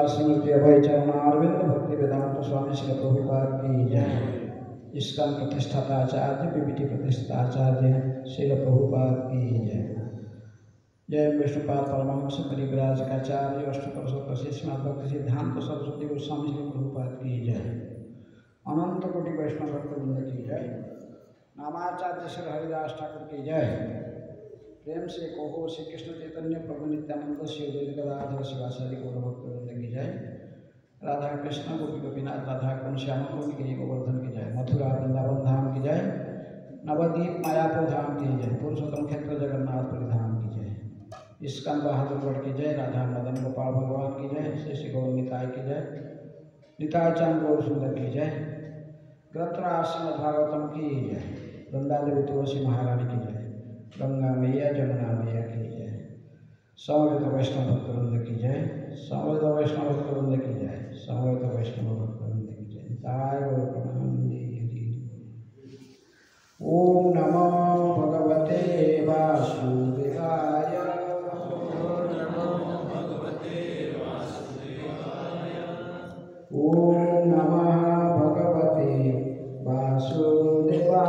स्मृति अभय चरणारविंद भक्ति वेदांत स्वामी श्री प्रभुपाद की जय। इसका प्रतिष्ठाता आचार्य पीपीटी प्रतिष्ठाचार्य श्री प्रभुपाद की जय। जय विष्णुपाद परमहंस परिव्राज काचार्य अष्टकर्ष वशिष्ठ भक्ति सिद्धांत सरस्वती गोस्वामी श्री प्रभुपाद की जय। अनंत कोटि वैष्णव भक्तवृंद की जय। नामाचार्य श्री हरिदास ठाकुर की जय। प्रेम से कहो श्री कृष्ण चैतन्य प्रभु नित्यानंद श्री अद्वैत गदाधर शिवाचार्य गौर भक्तवृंद की जय। राधा कृष्ण गोपी गोपीनाथ राधा कुंड श्याम कुंड गिरी गोवर्धन की जय। मथुरा वृंदावन धाम की जय। नवद्वीप मायापुर धाम की जय। पुरुषोत्तम क्षेत्र जगन्नाथपुरी धाम की जय। इस्कन बहादुर गढ़ की जय। राधा मदन गोपाल भगवान की जय। श्री श्री गौर निताय की जय। निताय चंद गौर सुंदर की जय। ग्रंथराज श्रीमद् भागवतम की जय। वृंदा देवी तुलसी महारानी की जय। गंगा मैया जमुना मैया की जय। समवेत वैष्णव भक्तवृंद की जय। समवेत वैष्णव भक्तवृंद की जय। समवेत वैष्णव भक्तवृंद की जय। जय गौर प्रणाम। ओम नमो भगवते वासुदेवाय। ओम नमः भगवते वासुदेवाय।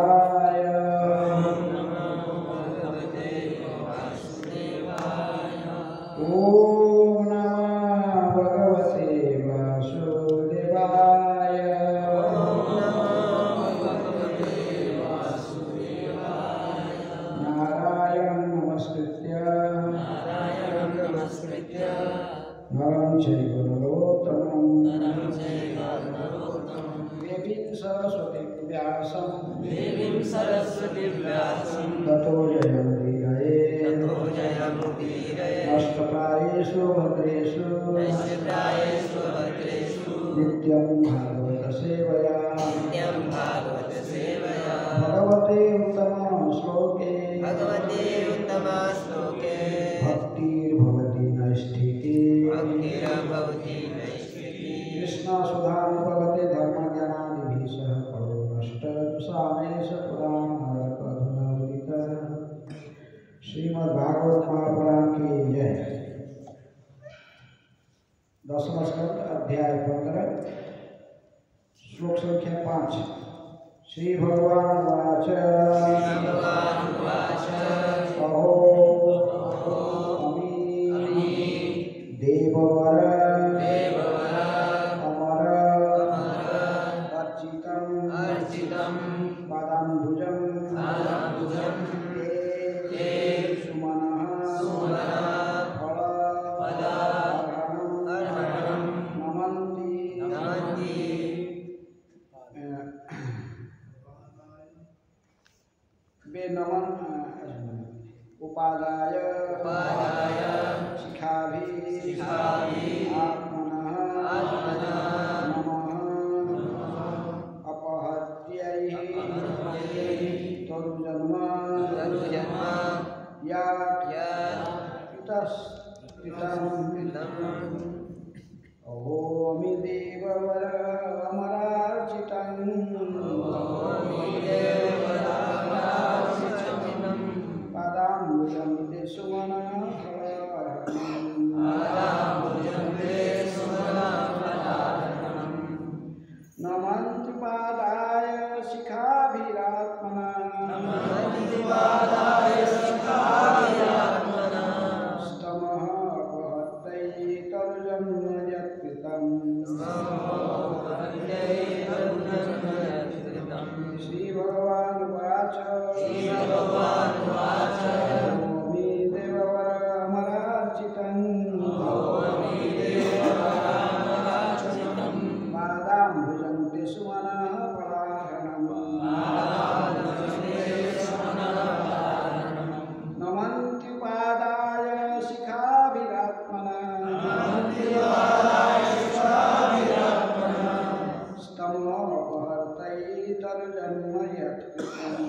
ओम नमः भगवते वासुदेवाय। नारायण नमस्कृत्य नरं चैव नरोत्तमं देवीं सरस्वतीं व्यासं ततो जयमुदीरये। नष्टप्रायेषु भद्रेषु नित्यं भागवत सेवया। भगवते उत्तम श्लोके भक्तिर्भवति नैष्ठिके। कृष्ण सुधानुपगते धर्मज्ञानादिभिः सह परो नष्ट सामेश पुराणादुनावृत। श्रीमद्भागवत महापुराण की जय। दसवां स्कंद अध्याय 15 श्लोक संख्या 5। श्री भगवान वाच कहो अमी देववर अमर अर्चितम पादाम्बुजं ते सुमनः नमन उपादाय शिखाभिः आत्मनः नमः अपहत्यैः तरुजन्म अहोमि देववर अमरार्चितं पादाम्बुजं ते सुमनः नमन्ति पादाय शिखाभिरात्मना स्तमः अपहत्यै तरुजन्म यत्कृतं। श्रीभगवानुवाच अहोमि देववर अमरार्चितं पादाम्बुजं ते सुमनः पराहरणम्। नमन्ति पादाय शिखाभिरात्मना स्तमोपहर्तै तरुजन्म यत्कृतं।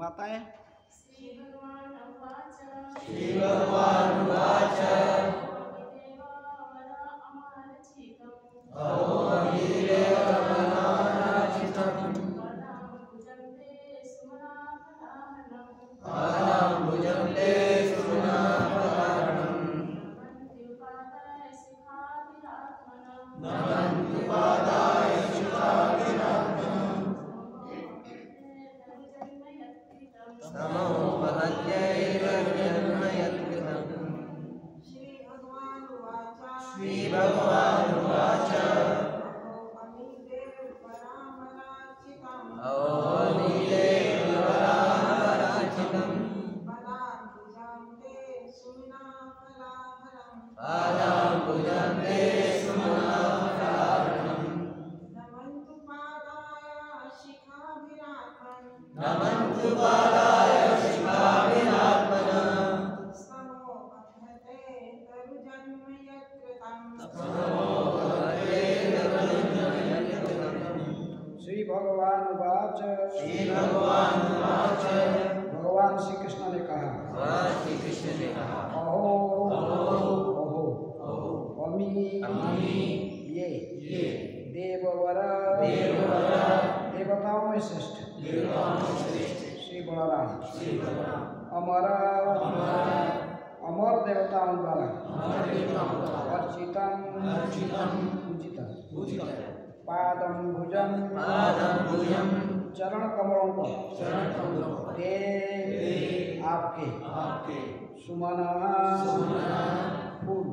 माताएं श्री भगवान उवाच भगवान श्री कृष्ण ने कहा अहो अमी ये देववर देवताओं में श्रेष्ठ श्री बलराम अमर देवताओं द्वारा अर्चितम पूजित पादम भुजम चरण कमलों पर ते आपके सुमन फूल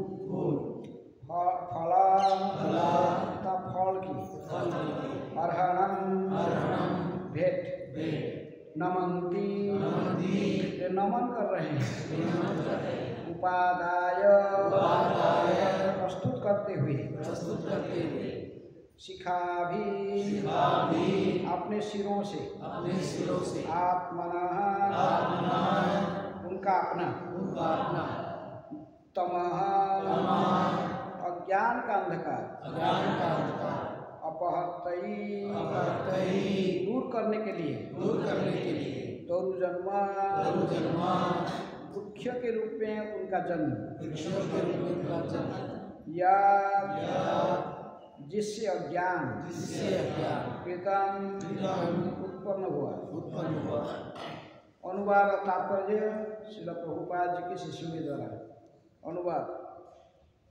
फला तथा फल की अर्हणम भेंट नमंती नमन कर रहे हैं उपादाय प्रस्तुत करते हुए शिखा भी अपने सिरों से आत्मना उनका अपना तमः अज्ञान का अंधकार अपहर्तई दूर करने के लिए तरुजन्मा वृक्ष के रूप में उनका जन्म या जिससे अज्ञान कृतम उत्पन्न हुआ। अनुवाद तात्पर्य श्रील प्रभुपाद जी के शिष्यों के द्वारा अनुवाद।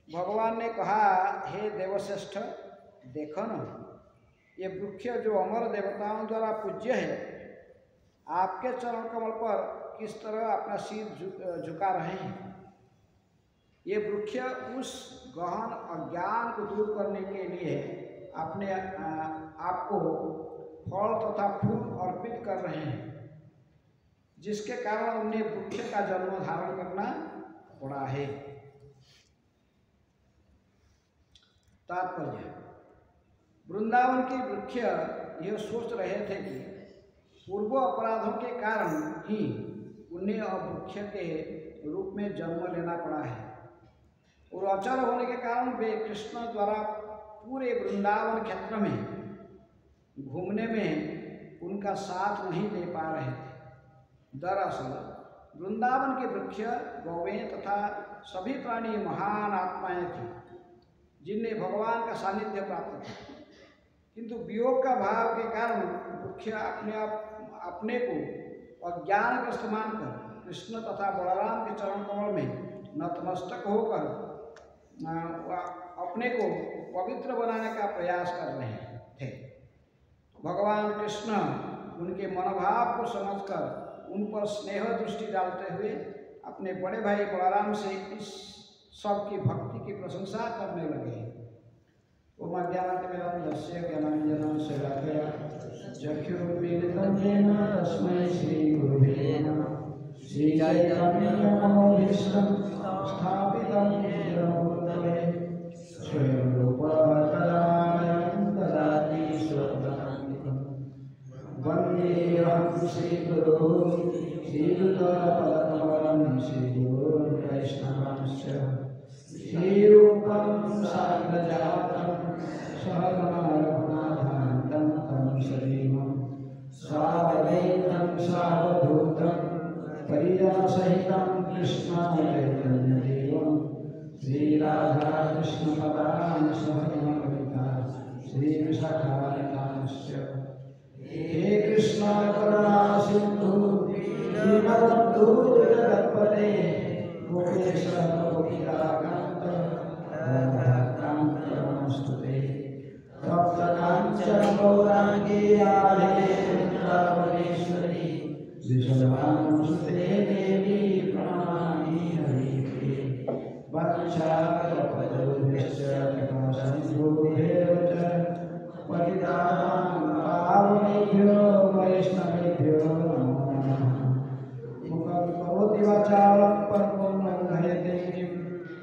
भगवान ने कहा, हे देवश्रेष्ठ, देखो न, ये वृक्ष जो अमर देवताओं द्वारा पूज्य है, आपके चरण कमल पर किस तरह अपना सिर झुका रहे हैं। ये वृक्ष उस गहन अज्ञान को दूर करने के लिए अपने आपको फल तथा फूल अर्पित कर रहे हैं, जिसके कारण उन्हें वृक्ष का जन्म धारण करना पड़ा है। तात्पर्य, वृंदावन के वृक्ष यह सोच रहे थे कि पूर्व अपराधों के कारण ही उन्हें अब वृक्ष के रूप में जन्म लेना पड़ा है, और अचल होने के कारण वे कृष्ण द्वारा पूरे वृंदावन क्षेत्र में घूमने में उनका साथ नहीं दे पा रहे थे। दरअसल वृंदावन के वृक्ष, गौवें तथा सभी प्राणी महान आत्माएं थी जिन्हें भगवान का सानिध्य प्राप्त था, किंतु वियोग का भाव के कारण वृक्ष अपने को अज्ञानग्रस्त मानकर कृष्ण तथा बलराम के चरण कमल में नतमस्तक होकर अपने को पवित्र बनाने का प्रयास कर रहे थे। भगवान कृष्ण उनके मनोभाव को समझकर उन पर स्नेह दृष्टि डालते हुए अपने बड़े भाई बलराम से इस सब की भक्ति की प्रशंसा करने लगे। ओम अज्ञानतिमिरन्धस्य ज्ञानाञ्जनं शलाकया चक्षुरुन्मीलितं येन तस्मै श्रीगुरुवे नमः। श्रीचैतन्यमनोभीष्टं स्थापितं येन भूतले स्वयं रूपा कदायं ददाति स्वपदान्तिकं। वन्देऽहं श्रीगुरुं श्रीयुतपदकमलं श्रीगुरुन् वैष्णवांश्च श्रीरूपं साग्रजातं सहगमरघुनाथान्तं तं सजीवं सावधूतं सावधूतं परिजनसहितं कृष्णचैतन्यदेवं श्रीराधाकृष्णपदां सहगमकविता श्रीविशाखान्वितांश्च। हे कृष्ण करुणा सिन्धु दीनबन्धु जगत्पते गोपेश गोपिकाकान्त राधाकान्त नमोस्तुते। तप्तकाञ्चन गौराङ्गी राधे वृन्दावनेश्वरी विश्वभानुसुते देवी प्रणमामि हरिप्रिये। वंशाकल्पतरुभ्यश्च कृपासिन्धुभ्येव च पतितानां पावनेभ्यो वैष्णवेभ्यो नमो नमः। मुखं करोति वाचालं पङ्गुं लङ्घयते गिरिं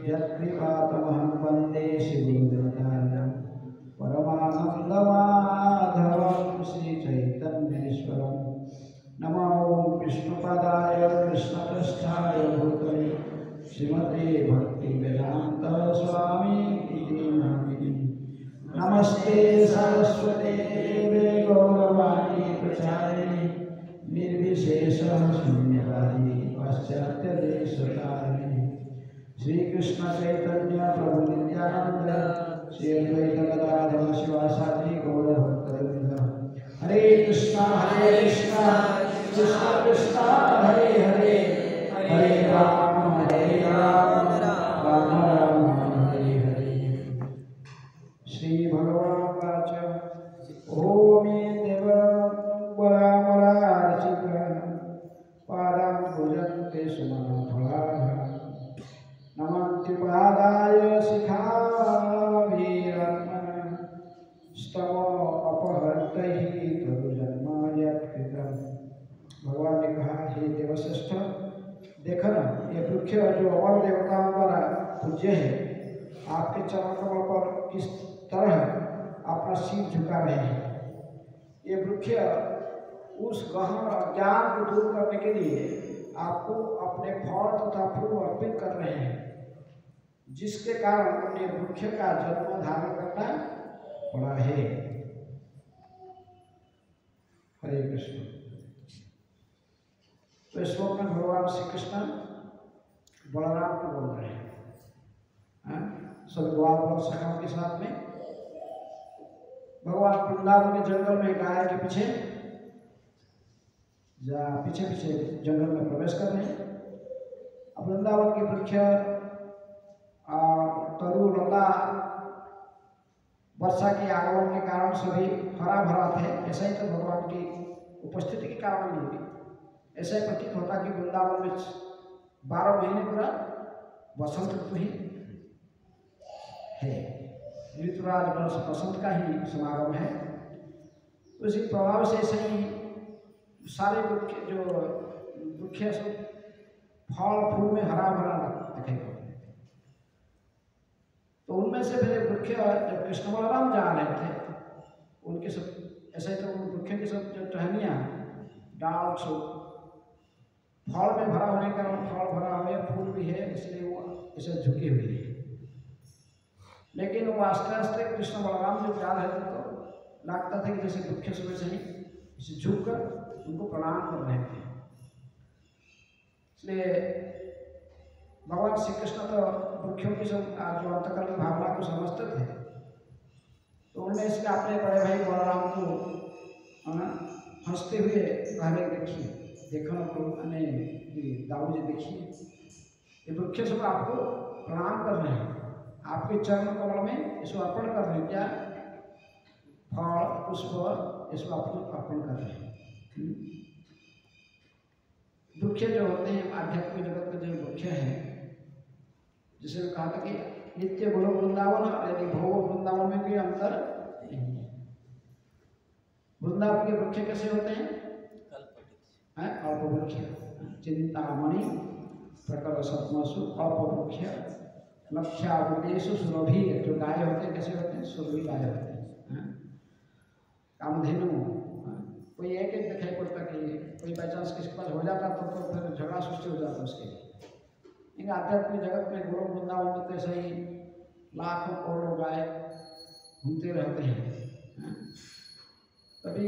यत्कृपातमहं वन्दे श्रीगुरुनाथं परमानन्दमाधवं श्रीचैतन्येश्वरं। नमो विष्णुपदाय कृष्णपृष्ठाय भूतले श्रीमते भक्तिवेदान्त स्वामी इति नामिने। नमस्ते सरस्वते देवे गौरवाणी प्रचारिणे निर्विशेष शून्यवादी पाश्चात्यदेशतारिणे। श्री कृष्ण चैतन्य प्रभु नित्यानंद श्री अद्वैत गदाधर शिवासादि गौर भक्तवृंद। हरे कृष्णा कृष्ण कृष्ण हरे हरे, हरे राम राम राम हरे हरे। श्री भगवान वाच ओमे देव वरामरार्चित पादं भुजन्ते सुमनफलाः नमन्त्युपादाय शिखाभिरत्मन् स्तमो अपहर्तैः तदुजन्म यत्कृतं। भगवान ने कहा, हे देवश्रेष्ठ, देखो ना, ये वृक्ष जो अमर देवताओं द्वारा पूज्य है, आपके चरण कमल पर किस तरह अपना सिर झुका रहे हैं। ये वृक्ष उस गहन अज्ञान को दूर करने के लिए आपको अपने फल तथा फूल अर्पित कर रहे हैं, जिसके कारण उन्हें वृक्ष का जन्म धारण करना पड़ा है। हरे कृष्ण। तो इस श्लोक में भगवान श्री कृष्ण बलराम को बोल रहे हैं, सब ग्वाल सखाओं के साथ में। भगवान वृंदावन के जंगल में गाय के पीछे पीछे जंगल में प्रवेश कर रहे हैं। अब वृंदावन के वृक्ष तरु लता वर्षा के आगमन के कारण सभी हरा भरा थे। ऐसा ही तो भगवान की उपस्थिति के कारण नहीं हुई। ऐसा ही प्रतीत होता कि वृंदावन में 12 महीने पूरा वसंत ऋतु ही है, ऋतुराज बसंत का ही समागम है। तो इसी प्रभाव से सही सारे वृक्ष जो वृक्ष सब फल फूल में हरा भरा दिखाई पड़ते थे। तो उनमें से फिर वृक्ष जब कृष्ण बलराम जा रहे थे उनके सब ऐसे तो उन वृक्ष की सब जो टहनियाँ डाल सब फल में भरा होने के कारण फल भरा हुआ फूल भी है, इसलिए वो ऐसे झुकी हुई है। लेकिन वो आस्ते आस्ते कृष्ण बलराम जब जा रहे थे तो लगता था कि जैसे वृक्ष सुबह से ही इसे झुक कर उनको प्रणाम कर रहे थे। इसलिए भगवान श्री कृष्ण तो वृक्षों की सब जो अंतकरण की भावना को समझते थे, तो उन्होंने इसलिए अपने बड़े भाई बलराम को हंसते हुए कहने देखिए, देखो दाऊ जी देखिए, ये वृक्ष सब आपको प्रणाम कर रहे हैं, आपके चरण कमल में इसको अर्पण कर रहे हैं। क्या फल पुष्प इसको आपको अर्पण कर रहे हैं। वृक्ष जो होते हैं आध्यात्मिक जगत के जो वृक्ष हैं, जिसे कहा था कि नित्य गोलोक वृंदावन यदि भोग वृंदावन में कोई अंतर नहीं है। वृंदावन के वृक्ष कैसे होते हैं? अल्प वृक्ष, चिंतामणि प्रकर सत्मसु अल्प वृक्ष लक्ष्यावृतेषु सुरभि, जो गाय होते हैं कैसे होते हैं? सुरभि गाय होते हैं। कामधेनु कोई एक एक दिखाई पड़ता कि कोई बाई चांस किसी के पास हो जाता तो फिर झगड़ा सृष्टि हो जाता उसके लिए। लेकिन आध्यात्मिक जगत में गोलोक वृंदावन में तो ऐसे ही लाखों करोड़ों गाय घूमते रहते हैं। तभी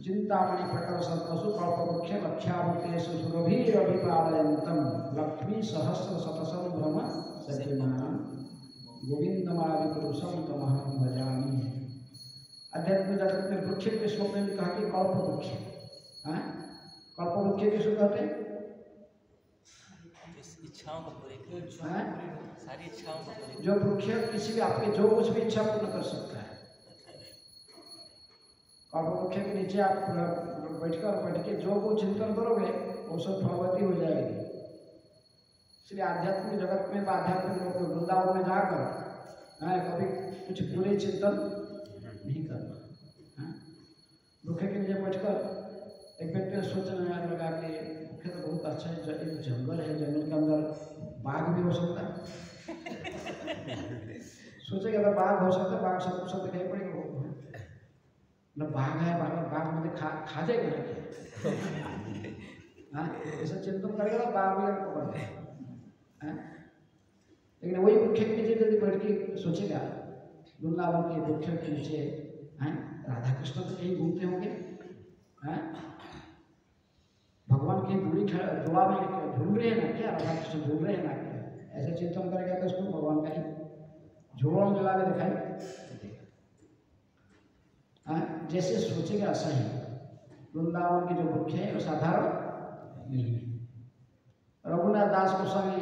चिंतामणि प्रकर सत्मसु कल्पवृक्ष लक्ष्यावृतेषु सुरभिरभिपालयन्तम लक्ष्मी सहस्र शतसं भ्रम सज्जमानं गोविंदमादिपुरुषं तमहं भजामि। अध्यात्म जगत में वृक्ष के श्लोक में भी कहा कि कल्पवृक्ष, कल्पवृक्ष किसको कहते हैं? इच्छाओं को पूरी, सारी इच्छाओं को पूरी। जो वृक्ष किसी भी आपके जो कुछ भी इच्छा पूर्ण कर सकता है। कल्पवृक्ष के नीचे आप बैठ के जो कुछ चिंतन करोगे वो सब फलवती हो जाएगी। इसलिए आध्यात्मिक जगत में आध्यात्मिक लोग वृंदावन में जाकर कभी कुछ बुरे चिंतन नहीं करना। वृक्ष के नीचे बैठकर एक व्यक्ति ने सोचने लगा कि वृक्ष तो बहुत अच्छा है, एक जंगल है, जंगल के अंदर बाघ भी हो सकता है। सोचेगा अगर बाघ हो सकता है, बाघ सब दिखाई पड़ेगा, मतलब बाघ है, बाघ मुझे खा जाएगा ना, ऐसा चिंतन करेगा तो बाघ भी पकड़ जाए। लेकिन वही वृक्ष के नीचे यदि बैठ के सोचेगा, वृंदावन के वृक्ष के नीचे राधा कृष्ण तो कहीं घूमते होंगे, भगवान की दूरी जुड़ा में झूल रहे हैं ना क्या, राधा कृष्ण झूल रहे हैं ना क्या, ऐसे चिंतन करेगा तो उसको भगवान का ही झोड़ा जला के दिखाई देगा। जैसे सोचेगा ऐसा ही वृंदावन के जो वृक्ष है वो साधारण नहीं है। रघुनाथ दास गोस्वामी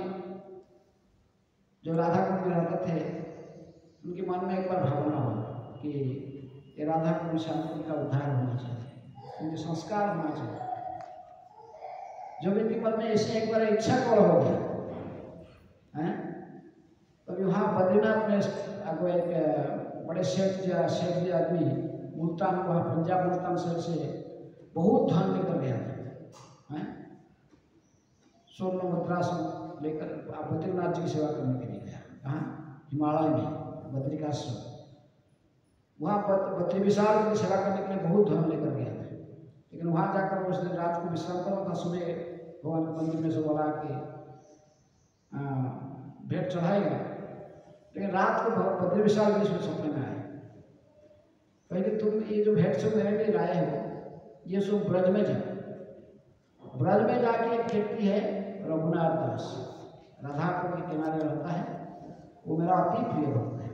जो राधा कुंड में रहते थे, उनके मन में एक बार भावना हुआ कि ये राधा कुंड से उनका उद्धार होना चाहिए, उनके संस्कार होना चाहिए। जब इनके मन में ऐसे एक बार इच्छा कौड़ हो गया तब वहाँ बद्रीनाथ में आपको एक बड़े सेठ जी आदमी मुल्तान, वहाँ पंजाब मुल्तान शहर से बहुत धन लेकर गया था, स्वर्ण मुद्रा सब लेकर आप बद्रीनाथ जी की सेवा करने के लिए गया। कहाँ? हिमालय में बद्रिकाश्रम, वहाँ बद्री विशाल की सेवा करने के लिए बहुत धन लेकर गया था। लेकिन वहाँ जाकर उस दिन रात को विश्राम करना था, सुबह भगवान के मंदिर में से बोला कि भेंट चढ़ाएगा। लेकिन रात को बद्री विशाल जी सपने में आए, कहे तुम ये जो भेंट सब मेरे लिए लाए हो ये सब ब्रज में जाओ। ब्रज में जाके एक व्यक्ति है रघुनाथ दास, राधा कुंड के किनारे रहता है, वो मेरा अति प्रिय भक्त है।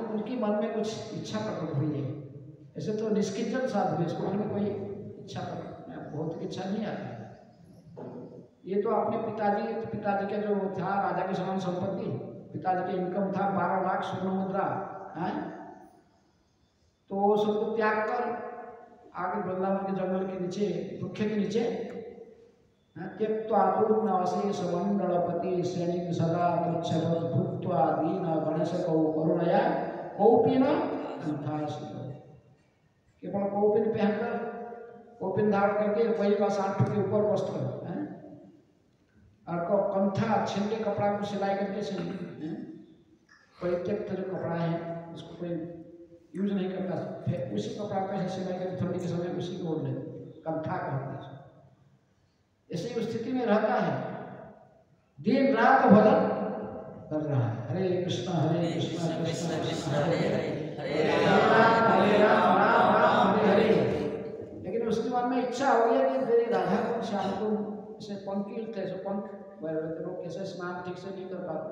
उनकी मन में कुछ इच्छा प्रकट हुई है, ऐसे तो निष्किंचन साधु है, इसको मन में कोई इच्छा प्रकट, भौतिक इच्छा नहीं आती। ये तो अपने पिताजी का जो था राजा की समान संपत्ति, पिताजी का इनकम था 12 लाख स्वर्ण मुद्रा, तो वो सबको त्याग कर आगे वृंदावन के जंगल के नीचे, वृक्ष के नीचे त्यक्त्वा तूर्णवशेष मंडलपति श्रेणी सदा तुच्छवत् भुक्त्वा दीन गणेशकौ करुणया कौपिन कंठासितो। केवल कौपिन पहनकर, कौपिन धारण करके वही बस आंखों के ऊपर वस्त्र है, और कंठा छिंडे कपड़ा को सिलाई करके परित्यक्त जो कपड़ा है उसको कोई यूज नहीं करता, फिर उसी कपड़ा को सिलाई करके ठंडी के समय उसी को ओढ़ लेते, कंठा कहते हैं। ऐसी स्थिति में रहता है, दिन रात भजन कर रहा है, हरे कृष्णा कृष्ण कृष्ण हरे हरे, हरे राम राम हरे हरे। लेकिन उसके मन में इच्छा हो गई कि तेरी राधा को श्याम को से पंकिल थे, सो पंख लोग कैसे स्नान ठीक से नहीं कर पाते,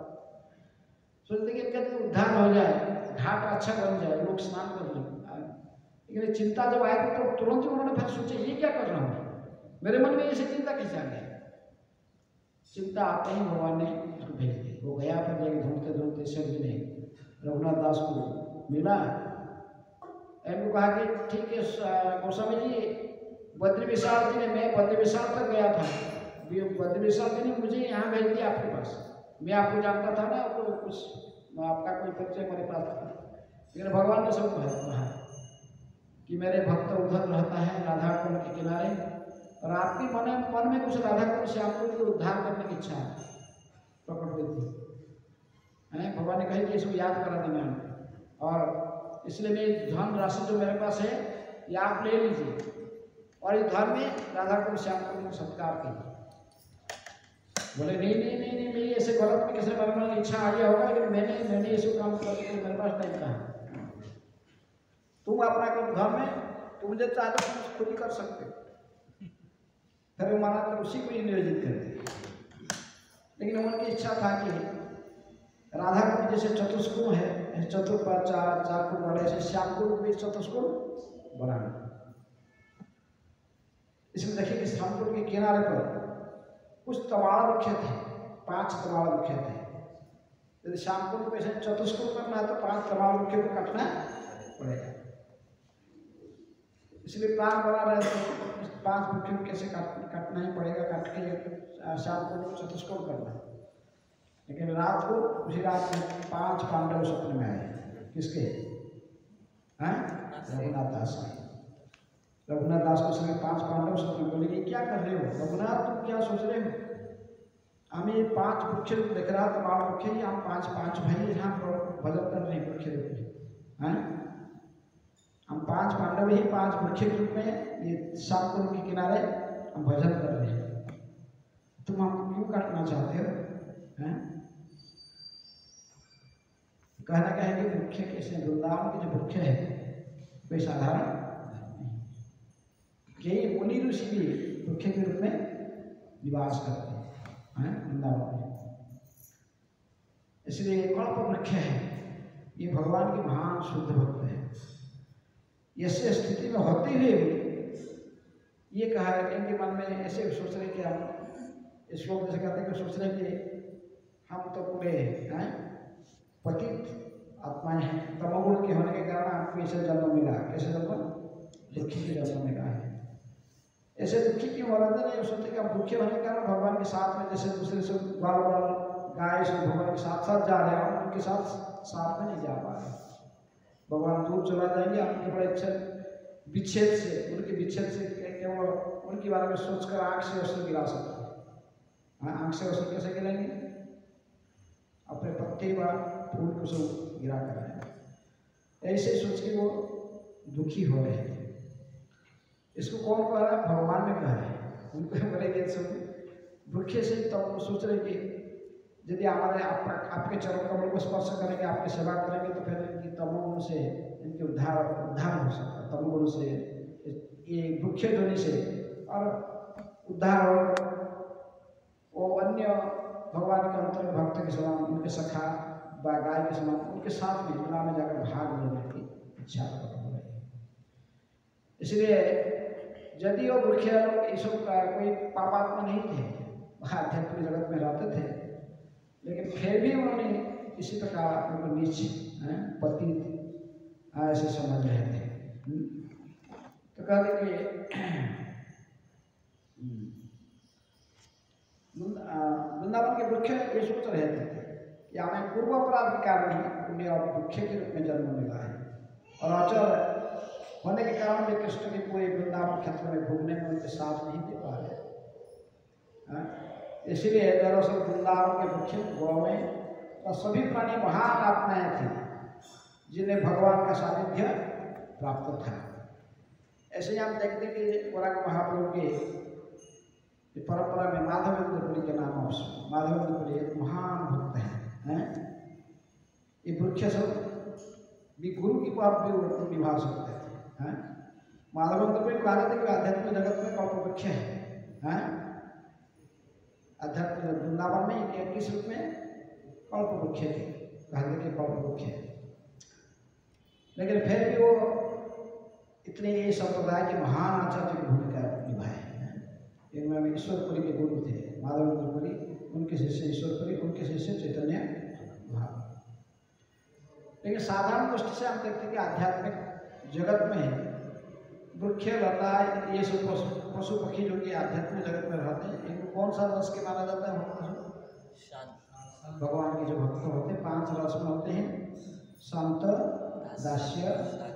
सोचते कि कहते उद्धार हो जाए, घाट अच्छा बन जाए, लोग स्नान कर लें। लेकिन चिंता जब आई तो तुरंत उन्होंने फिर सोचा ये क्या कर रहा हूँ, मेरे मन में ऐसी चिंता कैसे आ गई। चिंता आते ही भगवान ने उसको भेज दी। वो गया, फिर जाके ढूंढते ढूंढते सेठ जी ने रघुनाथ दास को मिला, उनको कहा कि ठीक है गोस्वामी जी, बद्री विशाल जी ने, मैं बद्री विशाल तक गया था, बद्री विशाल जी ने मुझे यहाँ भेज दिया आपके पास, मैं आपको जानता था ना, आपको कुछ आपका कोई परिचय मेरे पास था। लेकिन भगवान ने सब कहा कि मेरे भक्त उधर रहता है राधा कुंड के किनारे, और आपके मन में कुछ राधा कुंड से आपको उद्धार करने की इच्छा प्रकट हुई थी। भगवान ने कहा कि इसको याद करा देना, और इसलिए मैं धन राशि जो मेरे पास है ये आप ले लीजिए, और इस धन में राधा कुंड श्याम कुंड को सत्कार कीजिए। बोले नहीं नहीं नहीं नहीं, मेरी ऐसे गलत में कैसे मन में इच्छा आ गया होगा, लेकिन मैंने ऐसे काम करके मेरे पास नहीं कहा, तुम अपना घर में तुम मुझे चाहते तुम खुद ही कर सकते। फिर वो माना तो उसी को ही नियोजित कर दिया। लेकिन उनकी इच्छा था कि राधा कुंड जैसे चतुष्कोण है, चतुर्पाद चार फुट बड़े, ऐसे श्याम कुंड भी चतुष्कोण बनाना। इसमें देखिए कि श्याम कुंड के किनारे पर कुछ तमाड़ वृक्ष थे, 5 तमाड़ वृक्ष थे। यदि श्याम कुंड को ऐसे चतुष्कोण करना है तो 5 तमाड़ वृक्ष को काटना पड़ेगा। इसलिए प्लान बना रहे तो 5 वृक्ष को कैसे काटना ही पड़ेगा, काट के श्याम कुंड को चतुष्कोण करना। लेकिन रात को उसी रात में 5 पांडव स्वप्न में आए। किसके? रघुनाथ दास के। रघुनाथ दास के समय 5 पांडव स्वप्न में बोले, क्या कर रहे हो रघुनाथ, तुम क्या सोच रहे हो? हमें 5 वृक्ष दिख रहा था, 5 वृक्ष ही, हम 5 भाई यहाँ भजन कर रहे हैं वृक्ष रूप में। हम 5 पांडव ही 5 वृक्ष रूप में ये श्याम कुंड के किनारे हम भजन कर रहे हैं, तुम हमको क्यों काटना चाहते हो? कहना क्या है कि वृक्ष कैसे, वृंदावन के जो वृक्ष है वे साधारण कई मुनि ऋषि भी वृक्ष के रूप में निवास करते हैं वृंदावन में। इसलिए कल्प वृक्ष है, ये भगवान के महान शुद्ध भक्त है। ऐसे स्थिति में होते हुए भी ये कहा है कि इनके मन में ऐसे सोच रहे कि हम इस श्लोक जैसे कहते हैं कि सोच रहे कि हम तो पूरे पतित आत्माएं हैं, तमोगुण के होने के कारण आपको ऐसे जन्म मिला। कैसे जन्म? दुखी के जन्म मिला है। ऐसे दुखी क्यों हो रहे थे? नहीं सोचते कि हम दुखी होने के कारण भगवान के साथ में, जैसे दूसरे से बाल गाय से भगवान के साथ साथ जा रहे हैं, हम उनके साथ में नहीं जा पा रहे। भगवान दूर चला जाएंगे, आपके बड़े अच्छे विच्छेद से, उनके विच्छेद से केवल उनके बारे में सोचकर आंख से अश्रु गिरा सकते हैं। आंख से अश्रु कैसे गिराएंगे? अपने पत्ते व फूल को सब गिरा कर रहे हैं। ऐसे सोच के वो दुखी हो रहे हैं। इसको कौन कह रहा है? भगवान ने कहा है। उनको बोलेंगे सब वृक्ष से तो सोच रहे कि यदि हमारे आपके चरण कमल को स्पर्श करेंगे, आपकी सेवा करेंगे, तो फिर इनकी तमोगुण से इनके उद्धार हो सकता है। तमोगुण से ये वृक्ष ध्वनि से और उद्धार हो। वो अन्य भगवान के अंतर भक्त के समान, उनके सखा व गाय के समान उनके साथ में लीला में जाकर भाग लेने की इच्छा प्रकट हो रही है। इसलिए यदि वो वृक्ष ये सब कोई पापात्मा नहीं थे, आध्यात्मिक जगत में रहते थे, लेकिन फिर भी उन्होंने इसी प्रकार उनको नीच पतित ऐसे समझ रहे थे। तो कहते कि वृंदावन के वृक्ष ये सोच रहे थे कि हमें पूर्व अपराध के कारण ही उन्हें अब वृक्ष के रूप में जन्म मिला है और अचल होने के कारण वे कृष्ण के पूरे वृंदावन क्षेत्र में घूमने में उनके साथ नहीं दे पा रहे। इसलिए दरअसल वृंदावन के वृक्ष गौवें और सभी प्राणी महान आत्माएं थी जिन्हें भगवान का सानिध्य प्राप्त था। ऐसे ही हम देखते कि गौरांग महाप्रभु के परंपरा में माधवेंद्रपुरी के नाम माधवेंद्रपुरी एक महान भक्त हैं। ये वृक्ष सब भी गुरु की बात भी निभा सकते थे। माधवेंद्रपुरी कहा जाता है कि आध्यात्मिक जगत में कल्प वृक्ष है। अध्यात्म वृंदावन में किस रूप में कल्प वृक्ष थे, कहते कि कल्प वृक्ष है। लेकिन फिर भी वो इतने ये संप्रदाय के महान आचार्य की भूमिका निभाए। इनमें ईश्वरपुरी के गुरु थे माधवेंद्रपुरी, उनके शिष्य ईश्वरपुरी, उनके शिष्य चैतन्य महाप्रभु। लेकिन साधारण दृष्टि से हम देखते हैं कि आध्यात्मिक जगत में वृक्ष लता ये सब पशु पक्षी जो कि आध्यात्मिक जगत में रहते हैं, इनको कौन सा रस के माना जाता है? भगवान के जो भक्त होते हैं 5 रस में होते हैं, संत, दास्य,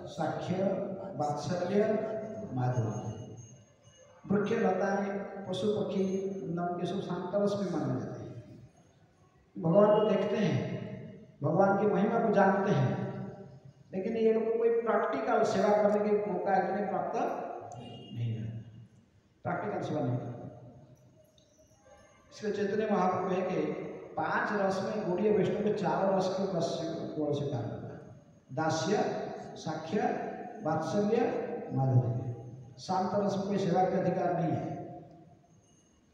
साख्य, वात्सल्य, माधुर्य। वृक्ष लता पशु पक्षी नम के सब शांत रस में माने जाते हैं। भगवान को देखते हैं, भगवान की महिमा को जानते हैं, लेकिन ये लोग को कोई प्रैक्टिकल सेवा करने के मौका इतने प्राप्त नहीं है, प्रैक्टिकल सेवा नहीं करते। इसलिए चैतन्य महाप्रभु है कि 5 रस में गौड़ीय वैष्णव के 4 रस के रस गौड़ से कार्य करता है। दास्य, साख्य, वात्सल्य, माधुर्य। शांत रस में कोई सेवा के अधिकार नहीं है।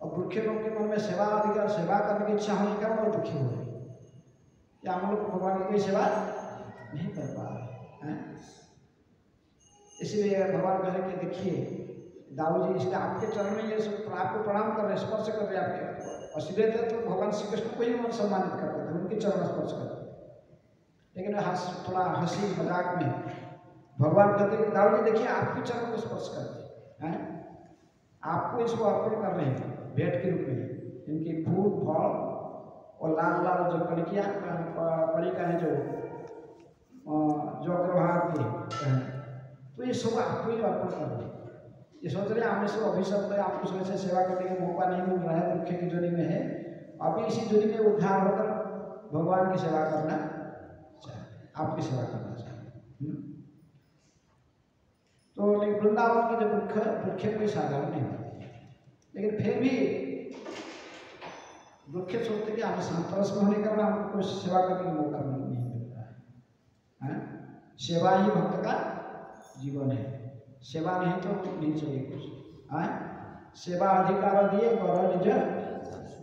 और वृक्ष लोग के मन में सेवा अधिकार, सेवा करने की इच्छा होने के कारण वो दुखी हो रहे कि हम लोग भगवान की कोई सेवा नहीं कर पा रहे हैं। इसलिए भगवान कह रहे कि देखिए दाऊ जी, इसलिए आपके चरण में ये सब आपको प्रणाम कर रहे, स्पर्श कर रहे आपके। और सीधे थे तो भगवान श्री कृष्ण को ही सम्मानित करते थे, उनके चरण स्पर्श करते। लेकिन थोड़ा हंसी मजाक में भगवान कहते हैं दाऊ जी देखिए आपके चरण को स्पर्श करते हैं, आपको इसको अर्पण कर रहे हैं भेंट के रूप में। इनके फूल फल और लाल लाल जो कलिका है जो अग्रभाग के, तो ये सब आपको ही अर्पण कर रहे हैं। ये सोच रहे हमें सब अभिशप्त है, आपको सुबह से सेवा करने का मौका नहीं मिल रहा है, वृक्ष की जोड़ी में है, अभी इसी जोड़ी में उद्धार होकर भगवान की सेवा करना चाहिए, आपकी सेवा करना चाहिए। तो वृंदावन के जो वृक्ष कोई साधारण नहीं होते, लेकिन फिर भी वृक्ष सोचते कि हमें संतरस में होने का हमको कोई सेवा करने का मौका नहीं मिल रहा है। सेवा ही भक्त का जीवन है, सेवा नहीं तो नहीं चाहिए कुछ। सेवा अधिकार दिए गौरव निज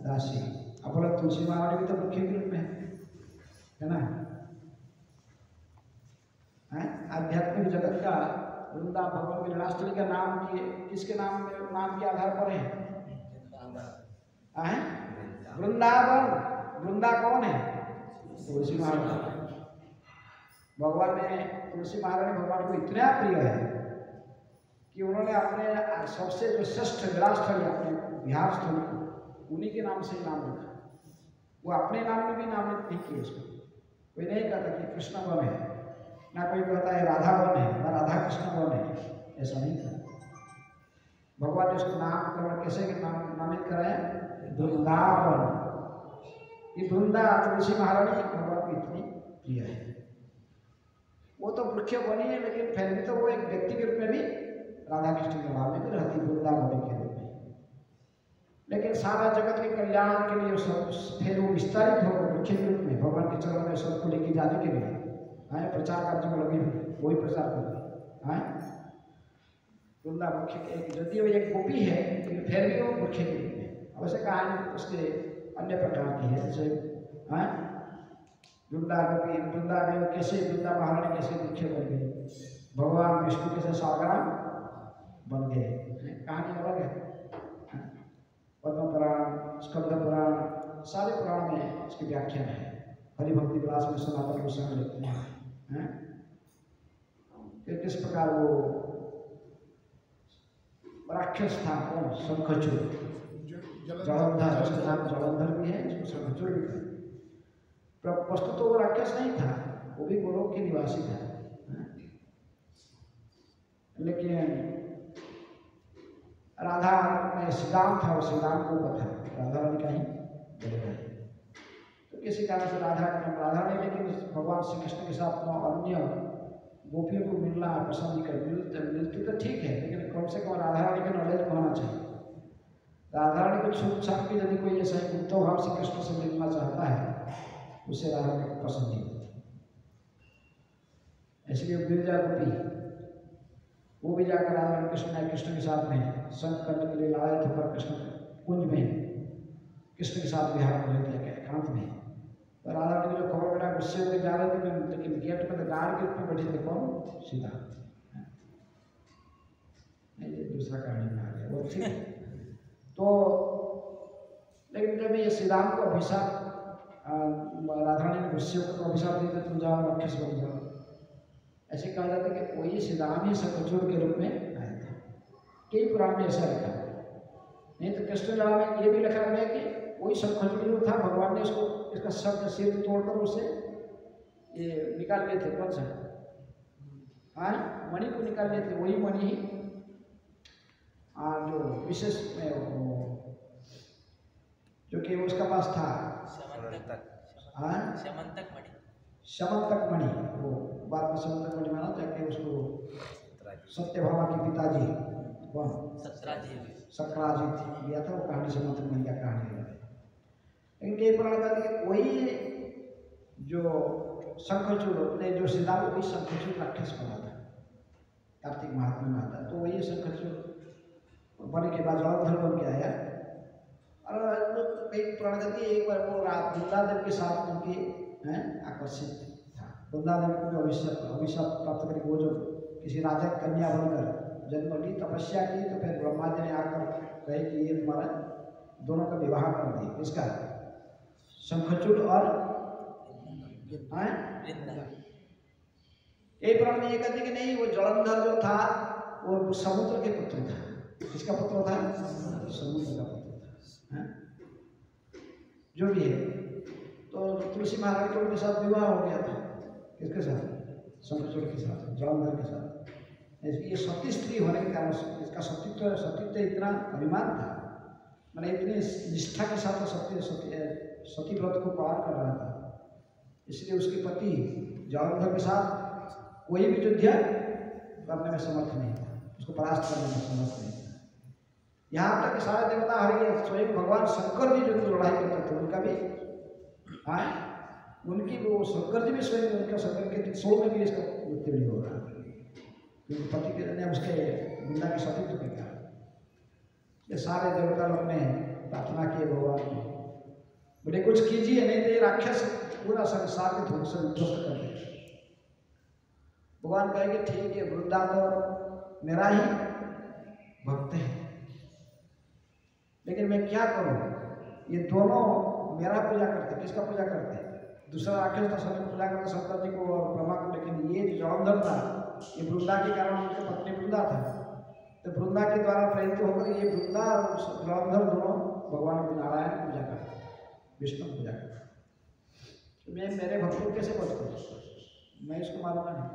दासी। अब बोला तुलसी महारानी भी तो वृक्ष के रूप में है ना। आध्यात्मिक जगत का वृंदावन भगवान के लीलास्थली का नाम किसके नाम के आधार पर है? वृंदावन। वृंदा कौन है? तुलसी महारानी। भगवान ने तुलसी महारानी भगवान को इतना प्रिय है कि उन्होंने अपने सबसे जो श्रेष्ठ लीलास्थली अपने बिहार स्थल को उन्हीं के नाम से नाम रखा। वो अपने नाम में भी नामित नहीं किए उसको। कोई नहीं कहता कि कृष्ण वन है, ना कोई कहता है राधा वन है, ना राधा कृष्ण वन है, ऐसा नहीं था। भगवान ने उसको नामकरण कैसे नामित कराया? वृंदावन। ये वृंदा तुलसी महारानी भगवान को इतनी प्रिय है। वो तो वृक्ष बनी है, लेकिन फिर भी तो वो एक व्यक्ति के रूप में भी राधा कृष्ण के भाव में भी रहती, वृंदावन के रूप में। लेकिन सारा जगत के कल्याण के लिए सब फिर वो विस्तारित हो वृक्ष के रूप में भगवान के चरण में सबको लेके जाने के लिए प्रचार कार्य में लगे हुए, वही प्रचार कर रहे हैं। वृंदा वृक्ष एक यदि वो एक गोपी है, लेकिन फिर भी वो वृक्ष के रूप में। अब ऐसे कहानी उसके अन्य प्रकार की है, जैसे वृंदा गोपी, वृंदा देव कैसे, वृंदा महारानी कैसे वृक्ष बन गए, भगवान विष्णु कैसे सागराम बन गए, कहानी अलग है। पद्म पुराण, स्कंद पुराण, सारे पुराण में इसकी व्याख्या है। हरिभक्ति विलास में सनातन गोस्वामी लिखते हैं कि किस प्रकार वो राक्षस था, कौन? शंखचूड़। जलंधर, उसका नाम जलंधर भी है, इसको शंखचूड़ भी कहते हैं। वस्तु तो वो राक्षस नहीं था, वो भी गोलोक के निवासी था, लेकिन राधा में श्रीराम था, वो श्रीराम को पता राधा रानी का ही बोलेगा। तो किसी कारण से राधा रानी, लेकिन भगवान श्री कृष्ण के साथ अन्य गोपियों को मिलना पसंद कर मिलती तो ठीक है, लेकिन कम से कम राधा रानी का नॉलेज होना चाहिए। राधा रानी को छूट छाप के यदि कोई ऐसा उद्धव भाव से कृष्ण से मिलना चाहता है, उसे राधा रानी को पसंद नहीं होती। इसलिए गिरजा गोपी वो भी जाकर राधा रानी कृष्ण के साथ में संग करने के लिए लाए थे, पर कृष्ण कुंज में कृष्ण के साथ विहार कर रहे थे एकांत में। तो राधा रानी जो खबर मिला गुस्से होकर जा रहे थे, लेकिन गेट पर गार्ड के रूप में बैठे थे कौन? सीता। ये दूसरा कहानी में आ गया वो, ठीक है। तो लेकिन जब ये श्री राम को अभिशाप राधा रानी ने गुस्से होकर अभिशाप दिए थे, तुम जाओ राक्षस बन जाओ, ऐसे कहा जाता है कि कोई श्री राम ही शंखचूड़ के रूप में आए थे। कई पुराण में ऐसा लिखा है, नहीं तो कृष्ण लीला में ये भी लिखा गया कि कोई शंखचूड़ जो था, भगवान ने इसको इसका शब्द सिर तोड़कर उसे ये निकाल लिए थे। कौन सा? हाँ, मणि को निकाल लिए थे। वही मणि ही जो विशेष में जो कि उसका पास था शमंतक मणि, वो बाद में शमंतक मणि माना जाके उसको सत्यभामा के पिताजी कौन? सत्राजित लिया था, वो कहानी शमंतक मणि का कहानी है। लेकिन कई पुराण कहते हैं कि वही जो शंखचूड़ ने जो सीधा वही शंखचूड़ राक्षस बना था, कार्तिक महात्मा में आता। तो वही शंखचूड़ बने के बाद जलंधर बन के आया। और कई पुराण कहती है एक बार वो वृंदादेव के साथ उनकी आकर्षित था। वृंदादेव को अभिशाप प्राप्त करके वो जो किसी राजा कन्या बनकर जन्म ली, तपस्या की, तो फिर ब्रह्मा जी ने आकर कहे कि ये तुम्हारा दोनों का विवाह कर दिए। इसका शंखचूड़ और एक पुराण में ये कहते कि नहीं, वो जलंधर जो था वो समुद्र के पुत्र था। किसका पुत्र था? समुद्र का पुत्र था। जो भी है, तो तुलसी महाराज के उनके साथ विवाह हो गया था। किसके साथ? शंखचूड़ के साथ, जलंधर के साथ। ये सती स्त्री होने के कारण इसका सतीत्व इतना अभिमान था, मैंने इतनी निष्ठा के साथ सती व्रत को पार कर रहा था। इसलिए उसके पति जलंधर के साथ कोई भी युद्ध करने में समर्थ नहीं था, उसको परास्त करने में समर्थ नहीं था। यहाँ तक कि सारे देवता हार गए, स्वयं भगवान शंकर जी जो लड़ाई करते थे उनका भी उनकी वो शंकर जी भी स्वयं उनका शंकर के 100 में भी इसका मृत्यु नहीं हो रहा, क्योंकि पति के ने उसके बिना के सतीत्व के कारण। ये सारे देवता लोग ने प्रार्थना की भगवान को, बोले कुछ कीजिए, नहीं तो ये राक्षस पूरा संसार के ध्वंस कर दे। भगवान कहेंगे ठीक है, वृंदा तो मेरा ही भक्त है, लेकिन मैं क्या करूं? ये दोनों मेरा पूजा करते। किसका पूजा करते? दूसरा राक्षस था सभी पूजा करते शंकर जी को और ब्रह्मा को, लेकिन ये जो जलंधर था ये वृंदा के कारण उनके पत्नी वृंदा था, तो वृंदा के द्वारा प्रेरित होकर ये वृंदा और जलंधर दोनों भगवान को नारायण पूजा करते, विष्णु पूजा करते। तो मैं मेरे भक्त को कैसे बच करूँ? मैं इसको मानूंगा नहीं,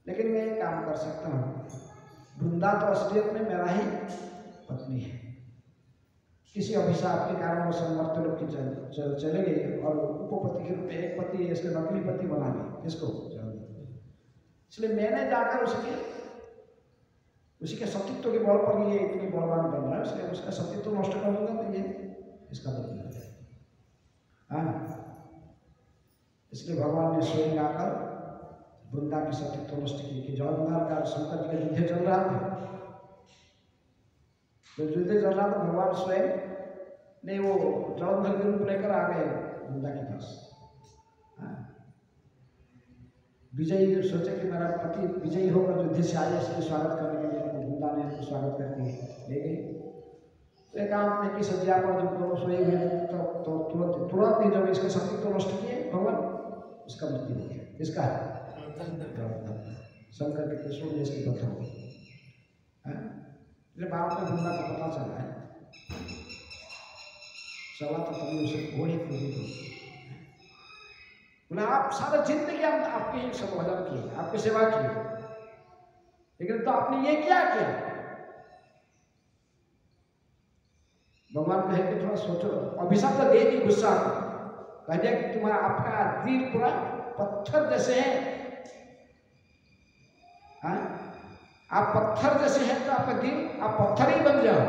लेकिन मैं एक काम कर सकता हूँ, वृंदा तो असलियत में मेरा ही पत्नी है। किसी अभिशाप के कारण वो समर्थ लोग की चले गए और उपपति के रूप में एक पति इसके नकली पति बना गए। किसको? इसलिए मैंने जाकर उसी के सतीत्व के बल पर ये इतनी बलवान बन रहा है, इसलिए उसका सतीत्व नष्ट कर दूंगा तो ये इसका बदला है। इसलिए भगवान ने स्वयं आकर वृंदा की सतीत्व नष्ट की कि जलंधर का शंकर जी का युद्ध चल रहा था, तो युद्ध चल रहा था, भगवान स्वयं ने वो जलंधर के रूप लेकर आ गए वृंदा के पास। विजयी सोचे कि मेरा पति विजयी होकर युद्ध से आए, इसलिए स्वागत करने के लिए वृंदा ने उनको स्वागत करके ले गई। तो एकांत में की सज्जा पर जब दोनों सोए हुए तो तुरंत ही जब इसका सतीत्व नष्ट किए भगवान, उसका मृत्यु हो गया। इसका शंकर के त्रिशूल में इसकी कथा हो गई। बाद में वृंदा को पता चला है चला तो तभी उसे घोड़ी पूरी हो। बोले आप सारा जिंदगी हम आपकी सब भजन किए, आपकी सेवा की, लेकिन तो आपने ये क्या किया? भगवान कहे कि थोड़ा सोचो। अभिशाप तो दे दी गुस्सा, कह दिया कि तुम्हारा आपका दिल पूरा पत्थर जैसे है। हाँ, आप पत्थर जैसे हैं तो आपका दिल, आप पत्थर ही बन जाओ।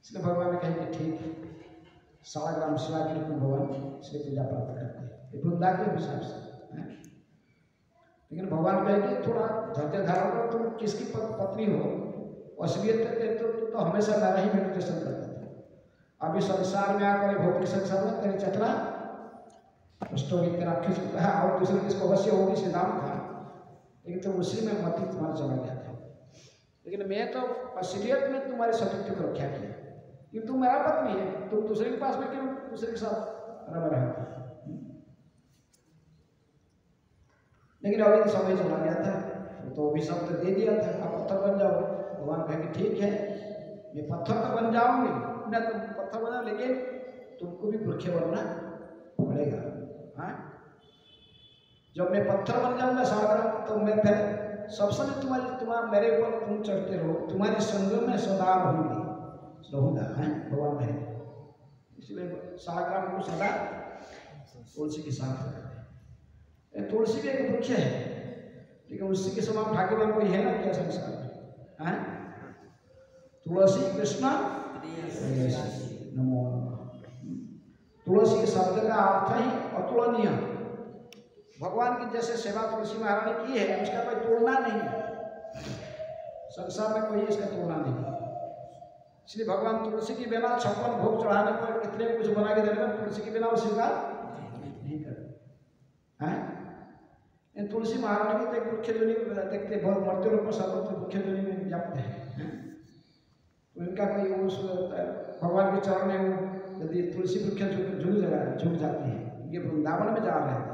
इसलिए भगवान ने कहा कि ठीक, 1.5 ग्राम शिवा के रूप में भगवान इसलिए पूजा प्राप्त करते हैं, ये वृंदा के हिसाब से है। लेकिन भगवान कहे कि थोड़ा धैर्य धारण करो, तुम किसकी पत्नी हो? असलियत तो हमेशा मेरा ही मेडिटेशन करता था। अभी संसार में आकर भौतिक संसार में तेरी चतरा स्टोरी तेरा खिंच है और दूसरे किसको अवश्य होगी से नाम था, लेकिन तो उसी में मती तुम्हारा चला गया था। लेकिन मैं तो असलियत में तुम्हारे सतीत्व को रक्षा किया, क्योंकि तुम मेरा पत्नी है, तुम दूसरे के पास में क्यों दूसरे के साथ रह रहे हो? लेकिन अभी समय चला गया था, तो अभिशाप तो दे दिया था, आप पत्थर बन जाओ। भगवान कहे कि ठीक है, मैं पत्थर तो बन जाऊंगी ना, तुम पत्थर बना, लेकिन तुमको भी वृक्ष बनना पड़ेगा। हाँ, जब मैं पत्थर बन जाऊंगा सागर, तो मैं फिर सब समय तुम्हारा मेरे ऊपर तुम चढ़ते रहो, तुम्हारी संग में सदा रहूंगा। है भगवान कहे, इसलिए सागर को सदा तुलसी के साथ रहते हैं। तुलसी भी एक वृक्ष है, लेकिन उसी के समान भाग्यवान कोई है ना क्या संसार में? है तुलसी कृष्ण नमो नमः। तुलसी शब्द का अर्थ ही अतुलनीय। भगवान की जैसे सेवा तुलसी महारानी की है, उसका कोई तुलना नहीं, संसार में कोई इसका तुलना नहीं। इसलिए भगवान तुलसी की बिना 56 भोग चढ़ाने पर, कितने कुछ बना के देने पर तुलसी के बिना वो स्वीकार नहीं करते हैं। तुलसी महारानी को तो एक मुख्य जोनी देखते, बहुत मरते लोग को सर्वत्र मुख्य जोनी में जपते हैं। तो इनका कोई उस भगवान के चरण में वो यदि तुलसी वृक्ष झुक जाती है। ये वृंदावन में जा रहे थे,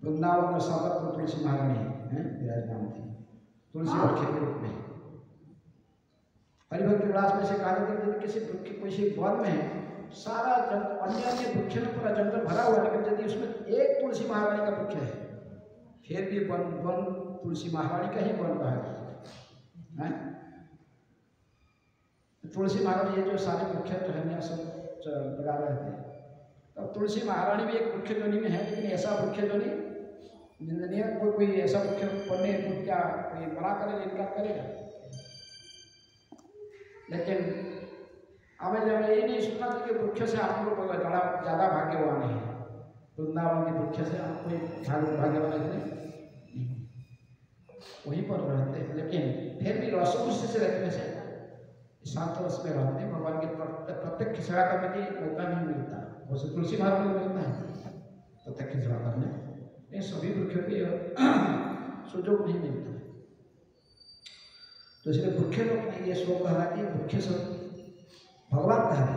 वृंदावन में सर्वत्र तुलसी महारानी है विराजमान थी, तुलसी वृक्ष के रूप में। हरिभक्त विलास में से कहा जाता है यदि किसी वृक्ष किसी वन में सारा अन्य अन्य वृक्ष में पूरा जंगल भरा हुआ, लेकिन यदि उसमें एक तुलसी महारानी का वृक्ष है, फिर भी वन तुलसी महारानी का ही वन कहा गया है। तुलसी महारानी ये जो सारे मुख्य टहनियाँ सब लगा रहे थे, तब तुलसी महारानी भी एक मुख्य जोनी में है, लेकिन ऐसा मुख्य जोनी निंदनीय कोई ऐसा मुख्य पढ़ने क्या कोई मना करे, इनकार करेगा। लेकिन हमें जब ये नहीं सुनना था कि वृक्ष से हम लोग ज़्यादा भाग्यवान है, वृंदावन के वृक्ष से हम कोई भाग्यवान नहीं, वहीं पर रहते, लेकिन फिर भी रसों से रखने से शांत रस में रहते हैं। भगवान के प्रत्यक्ष सेवा करने की मौका नहीं मिलता, वैसे तुलसी महाराज को मिलता है प्रत्यक्ष सेवा करने, लेकिन सभी वृक्षों की सुजोग नहीं मिलता। तो इसलिए वृक्ष लोग ने ये श्लोक कहा कि वृक्ष सब भगवान कह रहे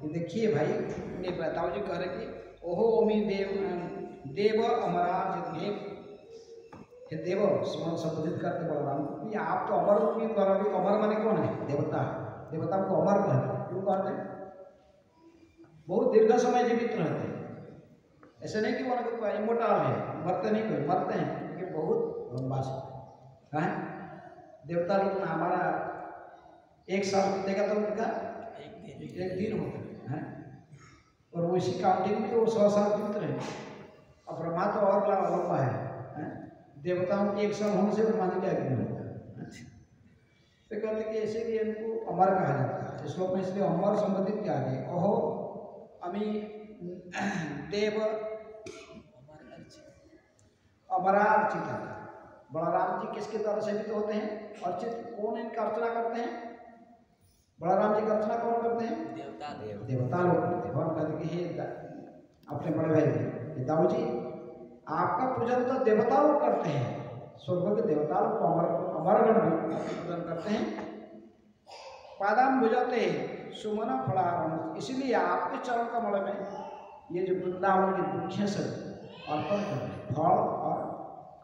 कि देखिए भाई, ताऊ जी कह रहे कि ओहो ओमी देव अमराज देव, ये देव स्वयं संबोधित करते बलराम कि आप तो अमर रूप में कह रहे। अमर माने कौन है? देवता। देवता को अमर कहते हैं। क्यों कहते हैं? बहुत दीर्घ समय जीवित रहते हैं। ऐसे नहीं कि वो इमोर्टल है, मरते नहीं, कोई मरते हैं, लेकिन बहुत लंबा समय है। देवता लोग ना हमारा 1 साल बीतेगा तो उनका एक दिन होता है, और वो इसी काउंटिंग में वो 100 साल जीवित रहे। अब ब्रह्मा तो और लंबा है, देवताओं के 1 साल होने से ब्रह्मा जी का एक दिन होता है। तो कहते कि ऐसे भी इनको अमर कहा जाता है। इस श्लोक में इसलिए अमर संबोधित किया गया। ओहो अमी देव अमरार्चिता। बलराम जी किसके तरह से भी होते हैं अर्चित? कौन इनका अर्चना करते हैं? बलराम जी की अर्चना कौन करते हैं? देवता लोग करते हैं। कौन कहते कि हे अपने बड़े भाई दाऊ जी, आपका पूजन तो देवता लोग करते हैं, स्वर्ग के देवता लोग अमरगण भी पूजन करते हैं। पादाम भुजाते सुमन फलारम, इसलिए आपके चरण कमल में ये जो वृंदावन के वृक्ष से अर्पण करते हैं, फल और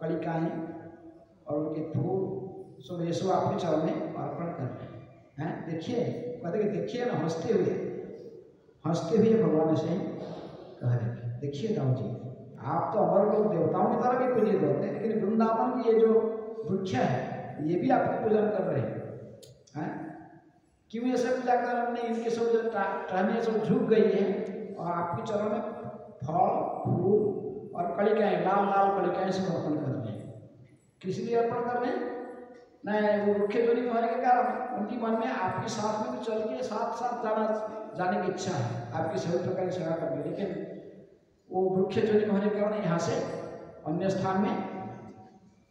कलिकाएँ और उनके फूल सब ये सब आपके चरण में अर्पण कर रहे हैं। देखिए कहते कि देखिए ना, हंसते हुए भगवान ऐसे कह रहे, देखिए दाऊ जी, आप तो अमर लोग देवताओं की तरह भी पूजित होते हैं, लेकिन वृंदावन की ये जो वृक्ष है ये भी आपकी पूजन कर रहे हैं। क्यों ऐसे पूजा कर रहे हैं? इनके सब जो टहनियाँ सब झुक गई है और आपके चरणों में फल फूल और कलिकाएँ, लाल लाल कलिकाएँ सब अर्पण कर रहे हैं। किस लिए अर्पण कर रहे हैं? नहीं, वो वृक्ष जोनी में होने के कारण उनकी मन में आपके साथ में भी चल के साथ जाने की इच्छा है, आपकी सभी प्रकार की सेवा करनी, लेकिन वो वृक्ष जोनी में होने के कारण यहाँ से अन्य स्थान में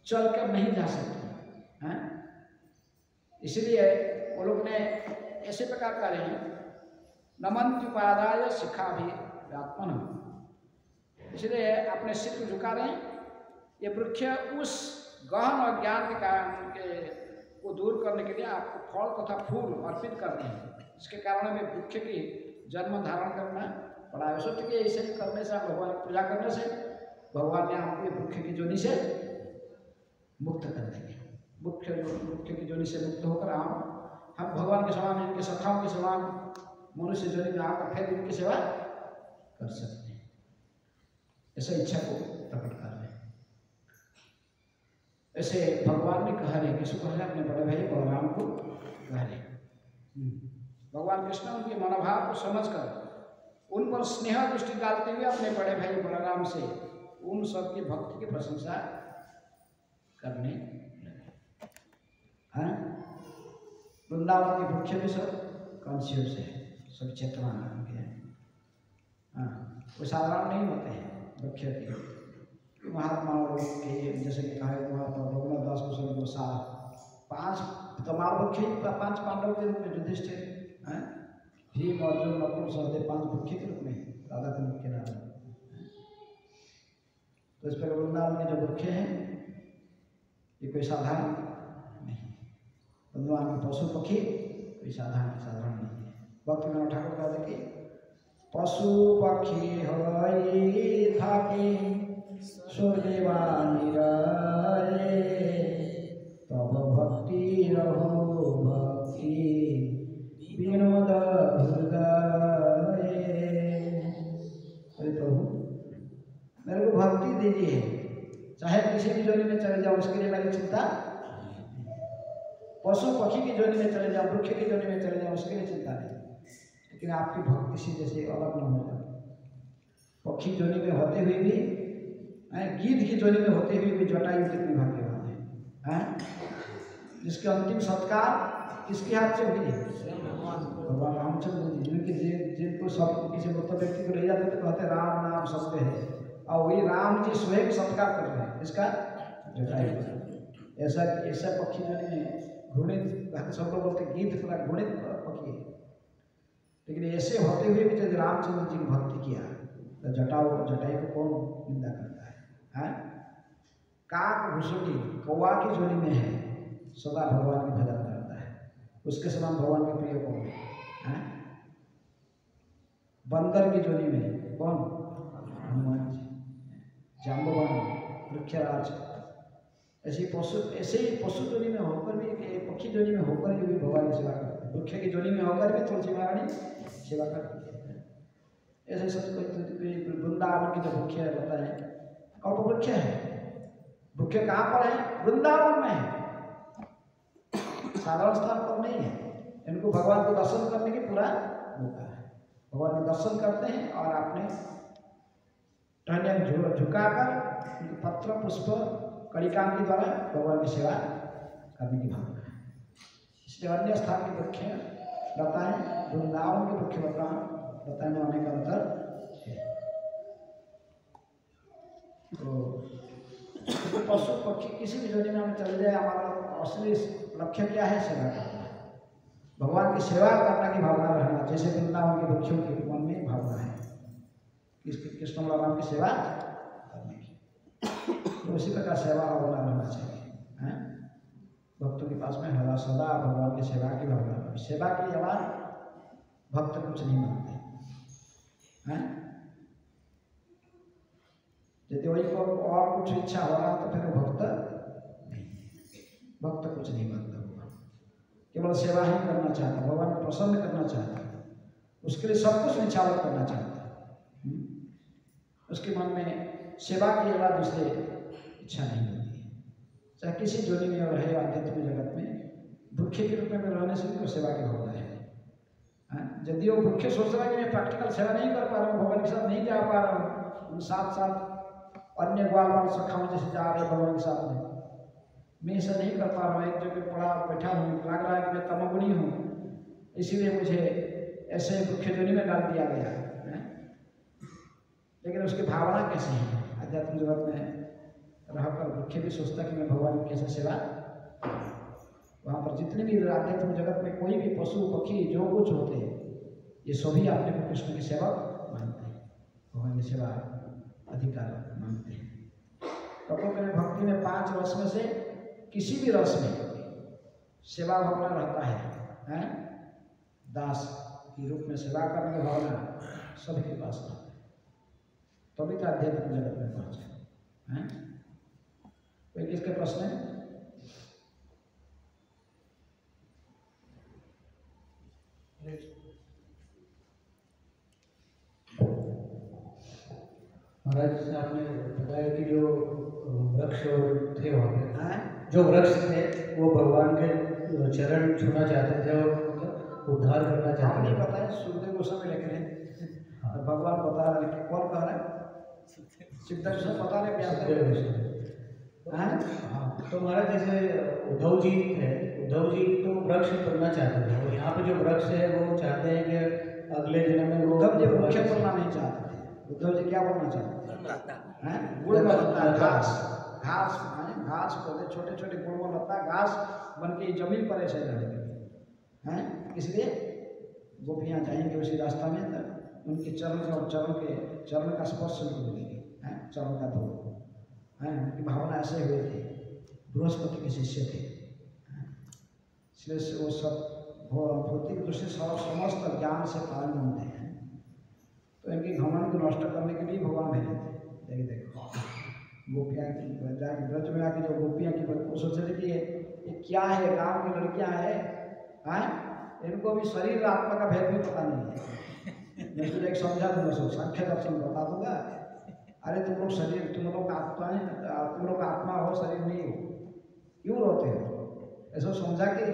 चल कर नहीं जा सकते हैं। इसलिए वो लोग ने ऐसे प्रकार करे हैं, नमन्त्युपादाय शिखा भी आत्मन, इसलिए अपने सिर को झुका रहे हैं। ये वृक्ष उस गहन और ज्ञान के कारण के को दूर करने के लिए आपको फल तथा फूल अर्पित करते हैं, इसके कारण में वृक्ष की जन्म धारण करना पड़ा है। सोच के ऐसे करने से, भगवान की पूजा करने से भगवान ने आपको वृक्ष की जोनी से मुक्त कर देंगे। वृक्ष की जोनी से मुक्त होकर हम भगवान के समान, इनके सखाओं के समान मनुष्य जोनी में आकर फिर इनकी सेवा कर सकते हैं। ऐसा इच्छा को प्रकट कर रहे हैं। ऐसे भगवान ने कहा रहे, किसको कह रहे? अपने बड़े भाई बलराम को कह रहे। भगवान कृष्ण उनके मनोभाव को समझकर उन पर स्नेह दृष्टि डालते हुए अपने बड़े भाई बलराम से उन सबकी भक्ति की प्रशंसा करने लगे। वृंदावन के वृक्ष भी सब कॉन्शियस है, सब चेतना के हैं। वो साधारण नहीं होते हैं वृक्ष के। महात्मा लोग के जैसे कि कहा महात्मा रघुनाथ दास गोस्वामी 5 तमाम वृक्ष, 5 पांडव के रूप में युधिष्ठिर, भीम अर्जुन नकुल सहदेव 5 वृक्ष के रूप में राधा कुंड के नाम। तो इस पर वृंदावन के जो वृक्ष हैं ये कोई साधारण नहीं, वृंदावन के पशु पक्षी कोई साधारण नहीं है। भक्त विनोद ठाकुर कहते कि पशु पक्षी हई थाके स्वर्गवानी तब भक्ति रहो भक्ति विनोद हृदय। अरे प्रभु, मेरे को भक्ति दीजिए, चाहे किसी भी जोनी में चले जाओ उसके लिए मेरी चिंता। पशु पक्षी की जोनी में चले जाओ, वृक्ष की जोनी में चले जाओ उसके लिए चिंता नहीं, लेकिन आपकी भक्ति से जैसे अलग न हो जाए। पक्षी जोनी में होते हुए भी, गीध की जोनी में होते हुए भी जटायु कितनी भाग्यवान है, जिसके अंतिम संस्कार किसके हाथ से हुई? भगवान रामचंद्र जी, जिनको सब किसी मृत व्यक्ति को ले जाते तो कहते राम नाम सत्य है, और वही राम जी स्वयं सत्कार कर रहे हैं। इसका जटायु ऐसा पक्षी जोनी में घृणित, सब लोग बोलते गीध पूरा घृणित पक्षी है, लेकिन ऐसे होते हुए भी यदि रामचंद्र जी ने भक्ति किया तो जटायु को कौन निंदा करता है? काक घुसुटी कौवा की जोनी में है, सदा भगवान की भजन करता है, उसके समान भगवान के प्रिय कौन है? बंदर की जोनी में कौन? हनुमान जी। जाम्बवान वृक्षराज। ऐसे ही पशु जोनी में होकर भी, पक्षी जोनी में होकर भी भगवान की सेवा करते हैं, वृक्ष की जोनी में होकर भी तुलसी महारानी सेवा करती है। ऐसे सब वृंदावन की जो वृक्ष होता है, कल्प वृक्ष है, वृक्ष कहाँ पर है? वृंदावन में है, साधारण स्थान पर नहीं है। इनको भगवान को दर्शन करने की पूरा मौका है। भगवान के दर्शन करते हैं और अपने टहनियाँ झुकाकर उनके पत्र पुष्प कलिकाओं के द्वारा भगवान की सेवा करने की भावना है। इसलिए अन्य स्थान के वृक्ष बताएं, वृंदावन के वृक्ष बताने वाले का अंतर है। तो पशु पक्षी किसी भी जोनी में हम चले जाए, हमारा असली लक्ष्य क्या है? सेवा करना, भगवान की सेवा करने की भावना रहना, जैसे वृंदावन के वृक्षों के मन में भावना है कृष्ण बलराम की सेवा करने की, तो उसी प्रकार सेवा भावना रहना चाहिए। भक्तों के पास में हरा सदा भगवान की सेवा की भावना। सेवा के लिए भक्त कुछ नहीं मानते हैं। यदि वही को और कुछ इच्छा हो रहा तो फिर भक्त नहीं, भक्त कुछ नहीं मानता होगा, केवल सेवा ही करना चाहता है, भगवान को प्रसन्न करना चाहता है, उसके लिए सब कुछ निछावर करना चाहता है। उसके मन में सेवा के अलावा दूसरे इच्छा नहीं होती है। चाहे किसी जोनी में रहे आध्यात्मिक जगत में, भूखे के रूप में रहने से भी सेवा की भावना है। यदि वो भूखे सोच रहा है कि मैं प्रैक्टिकल सेवा नहीं कर पा रहा हूँ, भगवान के साथ नहीं जा पा रहा हूँ, साथ साथ अन्य ग्वाल वाल सखाओं जैसे जा रहे भगवान के साथ में, मैं ऐसा नहीं कर पा रहा हूँ, एक जगह पड़ा बैठा हूँ, लग रहा है कि मैं तमोगुणी हूँ, इसीलिए मुझे ऐसे भूखे जोनी में डाल दिया गया है। लेकिन उसकी भावना कैसी है? आध्यात्मिक जगत में रहकर भूखे भी सोचता कि मैं भगवान की कैसे सेवा। वहाँ पर जितने भी आध्यात्मिक जगत में कोई भी पशु पक्षी जो कुछ होते हैं, ये सभी अपने को कृष्ण की सेवा मानते हैं, भगवान की सेवा अधिकार मानते हैं। प्रकृति में भक्ति में 5 रस में से किसी भी रस में सेवा भावना रहता है, दास के रूप में सेवा करने की भावना सभी के पास रहता है, तभी तो आध्यात्मिक जगत में पहुंचे। कोई किसके प्रश्न है? महाराज जैसे आपने बताया कि जो वृक्ष थे वहाँ पे, जो वृक्ष थे वो भगवान के चरण छूना चाहते थे और उद्धार करना चाहते थे। नहीं बताया, सुखदेव गोस्वामी लिख रहे हैं, भगवान बता रहे हैं। कौन कह रहा है? सुखदेव गोस्वामी बता रहे हैं। तो महाराज जैसे उद्धव जी थे, उद्धव जी तो वृक्ष बनना चाहते थे, और यहाँ पे जो वृक्ष है वो चाहते हैं कि अगले जन्म में वो उद्धव जी मुख्य बनना नहीं चाहते थे। उद्धव जी क्या बनना चाहते थे? गुड़ में लता, घास घास घास पौधे, छोटे छोटे गुड़ में लता घास बन के जमीन पर ऐसे रहेंगे। इसलिए गोपियाँ जाएंगे उसी रास्ता में, तो उनके चरण और चरण का स्पर्श मिलेगी, चरण का धूल। उनकी भावना ऐसे हुए थे, बृहस्पति के शिष्य थे, इसलिए वो सब भौतिक दृष्टि समस्त ज्ञान से पालन होते हैं। तो इनकी घमंड को नष्ट करने के लिए भगवान भेजे थे। देखो गोपियाँ जाके ब्रज में आके जो गोपियाँ की वो सोच रहे कि ये क्या है, गाँव की लड़कियाँ हैं, इनको भी शरीर आत्मा का भेद भी पता नहीं है। मैं तुझे एक समझा दूंगा, सो संख्या दर्शन बता दूंगा। अरे तुम लोग शरीर, तुम लोग आत्मा है, तुम लोग आत्मा हो, शरीर नहीं हो, क्यों रोते हो? ऐसा समझा कि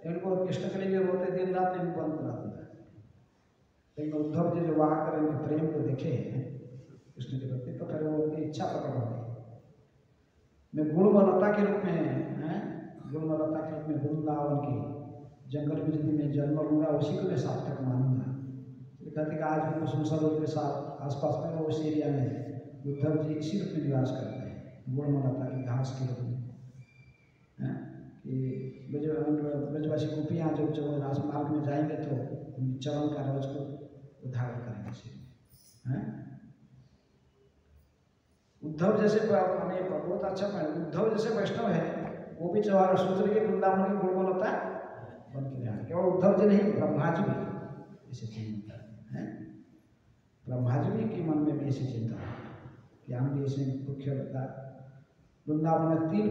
इनको कृष्ण के लिए रोते दिन रात इनको बंद करा दूंगा। लेकिन उद्धव जी जो वहाँ कर इनके प्रेम को देखे कृष्ण के प्रति, तो फिर वो उनकी इच्छा प्रकट हो गई। मैं गुणवलता के रूप में, गुणवलता के रूप में वृंदावन की जंगल में यदि मैं जन्म लूँगा, उसी को मैं सार्थक मानूंगा। कहते कि आज भी कुसुम रोड के साथ आसपास में वो उस एरिया में उद्धव जी इसी रूप में निवास करते हैं, गुणवलता की घास के रूप में। कि ब्रजवासी गोपियाँ जब राजमार्ग में जाएंगे तो उनके चरण का रज को उद्धार करेंगे। उद्धव जैसे बहुत अच्छा पॉइंट, उद्धव जैसे वैष्णव है, वो भी चौहार सूत्र के वृंदावन की गुणवलता बन के रहा। केवल उद्धव जी नहीं, ब्रह्मा जी भी ऐसे चिंता है, ब्रह्मा जी भी के मन में भी ऐसी चिंता है कि हम भी ऐसे मुख्य लगता। वृंदावन में 3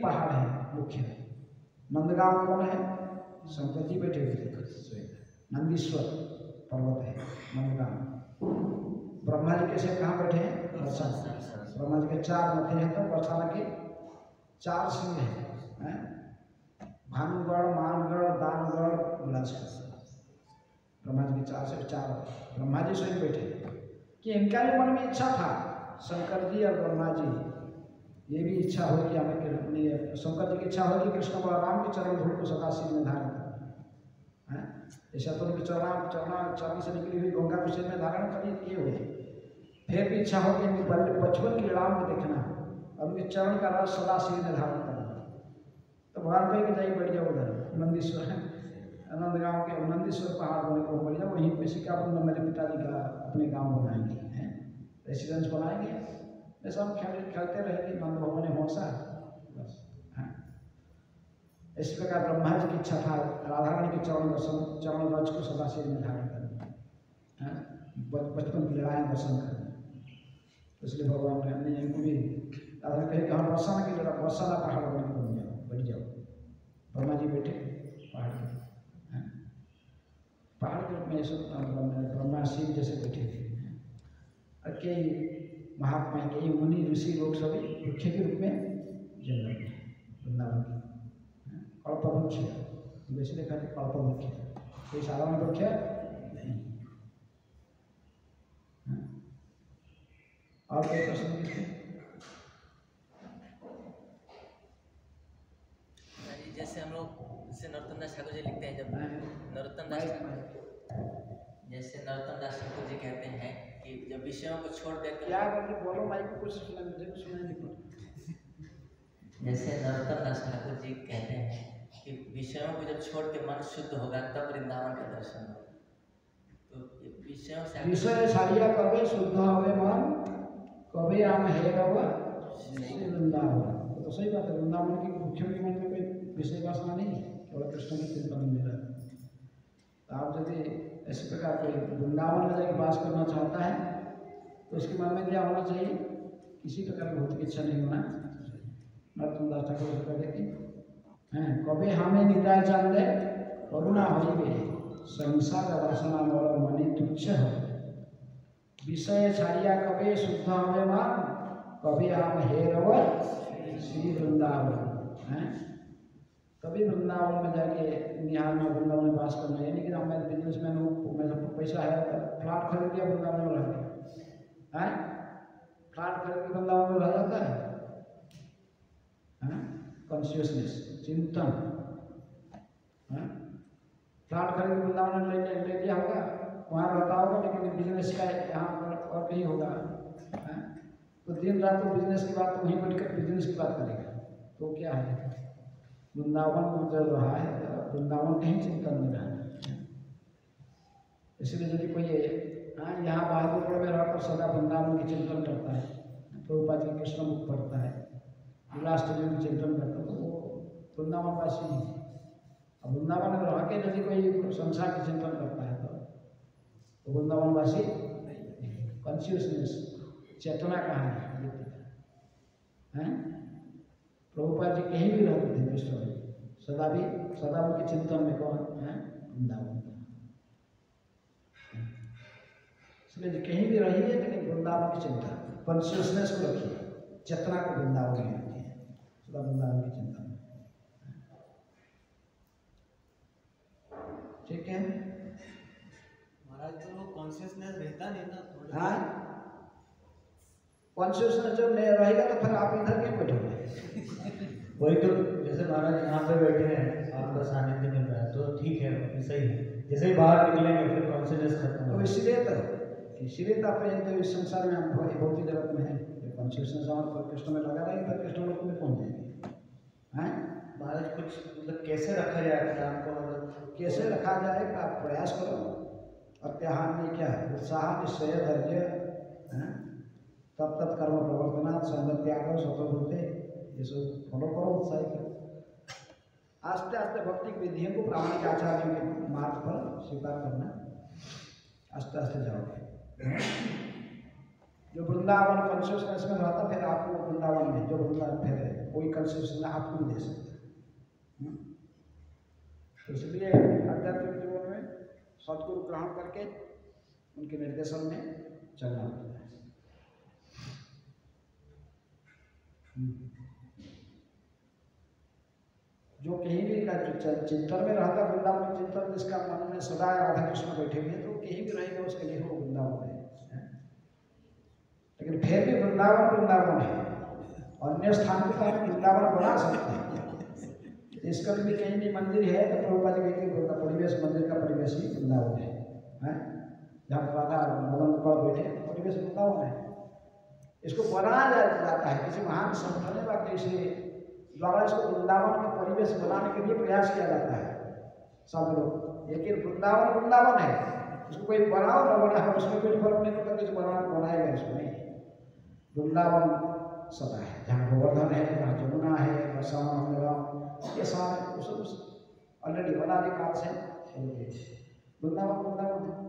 पहाड़ हैं मुख्य। नंदगांव कौन है? शंकर जी बैठे हुए थे, नंदीश्वर पर्वत है नंदगांव। ब्रह्मा जी कैसे कहाँ बैठे हैं? बरसाना। ब्रह्मा जी के 4 मथे हैं, तो बरसाना के 4 सिंह हैं, भानुगढ़, मानगढ़, दानगढ़, बिलासपुर। ब्रह्मा जी के 4 से 4 ब्रह्मा जी स्वयं बैठे कि इनका भी मन में इच्छा था, शंकर जी और ब्रह्मा जी ये भी इच्छा हो कि हमें अपनी शंकर जी की इच्छा हो कि कृष्ण बलराम के चरण धूल को सदा सिर में धारण करना है। ऐसा तो उनके चरण से निकली हुई गंगा को सिर में धारण करिए किए हुए, फिर भी इच्छा हो कि बचपन की लीलाओं को देखना और उनके चरण का रस सदा सिर में धारण करना। तो भगवान कहे कि जाइए बैठ जाओ उधर नंदीश्वर, नंदगांव के नंदीश्वर पहाड़ बने को बढ़िया, वहीं पे सिकापुर में मेरे पिताजी का अपने गांव बनाएंगे, रेसिडेंस बनाएंगे। ऐसा हम खेलते रहेंगे, नंद भवन में होसा बस। इस प्रकार ब्रह्मा जी की इच्छा था राधा रानी के चरण रज को सदा सिर में धारण करना, बचपन की लड़ाई दर्शन करना। इसलिए भगवान ने इनको भी राधा कहे कि हम बरसाना की लड़ा, बरसाना पहाड़ बन जाओ, बैठ जाओ। ब्रह्मा जी बैठे पहाड़ के, पहाड़ के रूप में सब ब्रह्मा शिव जैसे बैठे थे। और कई महात्मा कई मुनि ऋषि लोग सभी वृक्ष के रूप में जन्म लिए वृंदावन के। कल्पवृक्ष वैसे देखा जाए कल्पवृक्ष, कोई साधारण वृक्ष नहीं। और कोई प्रश्न किसके? जैसे हम लोग जैसे नरोत्तम दास ठाकुर जी लिखते हैं, जब नरोत्तम दास जैसे नरोत्तम दास ठाकुर जी कहते हैं कि जब विषयों को छोड़ देकर क्या करके बोलो माइक को कुछ सुना, मुझे कुछ सुना नहीं पड़ा। जैसे नरोत्तम दास ठाकुर जी कहते हैं कि विषयों को जब छोड़ के मन शुद्ध होगा तब वृंदावन का दर्शन होगा। तो ये विषयों से विषय छाड़िया कभी शुद्ध होवे मन, कभी आम है वृंदावन। तो सही बात है, वृंदावन की मुख्य के मन में कोई विषय वासना नहीं है, केवल कृष्ण की चिंतन में मिला। तो आप यदि इस प्रकार कोई वृंदावन में जाकर वास करना चाहता है तो उसके मन में क्या होना चाहिए? किसी प्रकार की भौतिक इच्छा नहीं होना चाहिए। नरोत्तम दास ठाकुर जी कहते कि कभी हमें निदाय जान दे करुणा होइबे, संसार वासना मोर मनि तुच्छ हो। विषय छाड़िया कभी शुद्ध हमें मान, कभी हम हे रव श्री वृंदावन। कभी वृंदावन में जाके निहार में वृंदावन में वास करना है, लेकिन मैं बिजनेसमैन हूँ, मेरे पास पैसा है, फ्लैट खरीद लिया वृंदावन में रह गया, फ्लैट खरीद के वृंदावन में रह जाता है। कॉन्शियसनेस चिंतन, फ्लैट खरीद के वृंदावन में ले लिया होगा, वहाँ रहता होगा, लेकिन बिजनेस का यहाँ पर और कहीं होगा। तो दिन रात तो बिजनेस की बात, तो वहीं बैठ कर बिजनेस की बात करेगा, तो क्या है? वृंदावन में चल रहा है, वृंदावन कहीं चिंतन में रहा है। इसलिए यदि कोई यहाँ बहादुरगढ़ में रहकर सदा वृंदावन की चिंतन करता है, प्रभुपाद जी कृष्ण मुख पढ़ता है, लीलाष्टमी की चिंतन करता है, तो वो वृंदावनवासी नहीं है। अब वृंदावन में रह के यदि कोई संसार की चिंतन करता है तो वृंदावनवासी कॉन्शियसनेस चेतना कहाँ है? प्रभुपाद जी कहीं भी रहते थे विश्व में, सदा उनके चिंतन में कौन है? वृंदावन। इसलिए कहीं भी रहिए, लेकिन वृंदावन की चिंता, कॉन्शियसनेस को रखिए, चेतना को वृंदावन में रखिए, सदा वृंदावन की चिंता में। ठीक है महाराज, तो वो कॉन्शियसनेस रहता नहीं ना। हाँ, कॉन्शियसनेस जब नहीं रहेगा तो फिर आप इधर क्यों बैठोगे? वही तो, जैसे महाराज यहाँ पे बैठे हैं, आपका सानिध्य मिल रहा है तो ठीक है, सही है। जैसे ही बाहर निकलेंगे फिर कॉन्शियसनेस खत्म तो इसीलिए तो आप तो इस संसार में हम भौतिक जगत में है, कॉन्शियसनेस हमारे कृष्ण में लगा रहेगी, फिर कृष्ण लोक में पहुँच जाएंगे। महाराज कुछ मतलब कैसे रखा जाए अपने आप को, मतलब कैसे रखा जाए? आप प्रयास करो। अत्याहार में क्या है? उत्साह, निश्चय, धैर्य, तब तत् कर्म प्रवर्तना, संगत त्याग, स्वतंत्रते, ये सब फॉलो करो, उत्साही करो। आस्ते आस्ते भौतिक विधियों को प्रामाणिक आचार्यों के मार्ग पर स्वीकार करना, आस्ते आस्ते जाओगे। जो वृंदावन कॉन्शियसनेस में रहता, फिर आपको वृंदावन में जो वृंदावन फिर कोई कॉन्शियसनेस आपको नहीं दे सकता। तो इसलिए आध्यात्मिक जीवन में सदगुरु ग्रहण करके उनके निर्देशन में चलना होता है। जो कहीं भी का चिंतन में रहता, वृंदावन चिंतन जिसका मन में सदा राधा कृष्ण बैठे हुए, तो कहीं भी रहेगा उसके लिए वो वृंदावन है। लेकिन फिर भी वृंदावन है, अन्य स्थान पर तो हम वृंदावन बना सकते हैं। इसका भी कहीं भी मंदिर है तो प्रभुपाद जी कहते हैं परिवेश, मंदिर का परिवेश ही वृंदावन है। जहाँ राधा मदन गोपाल बैठे, परिवेश वृंदावन है। इसको बनाया जाता है, किसी महान संगठन व किसी द्वारा इसको वृंदावन के परिवेश बनाने के लिए प्रयास किया जाता है सब लोग। लेकिन वृंदावन है, इसको कोई बनाओ न बनाओ, उसमें कोई फर्क नहीं पड़ता, किसी बनाएगा इसको नहीं। वृंदावन सदा है, जहाँ गोवर्धन है, जहाँ जमुना है, ये सारे उस ऑलरेडी अनादिकाल से वृंदावन है।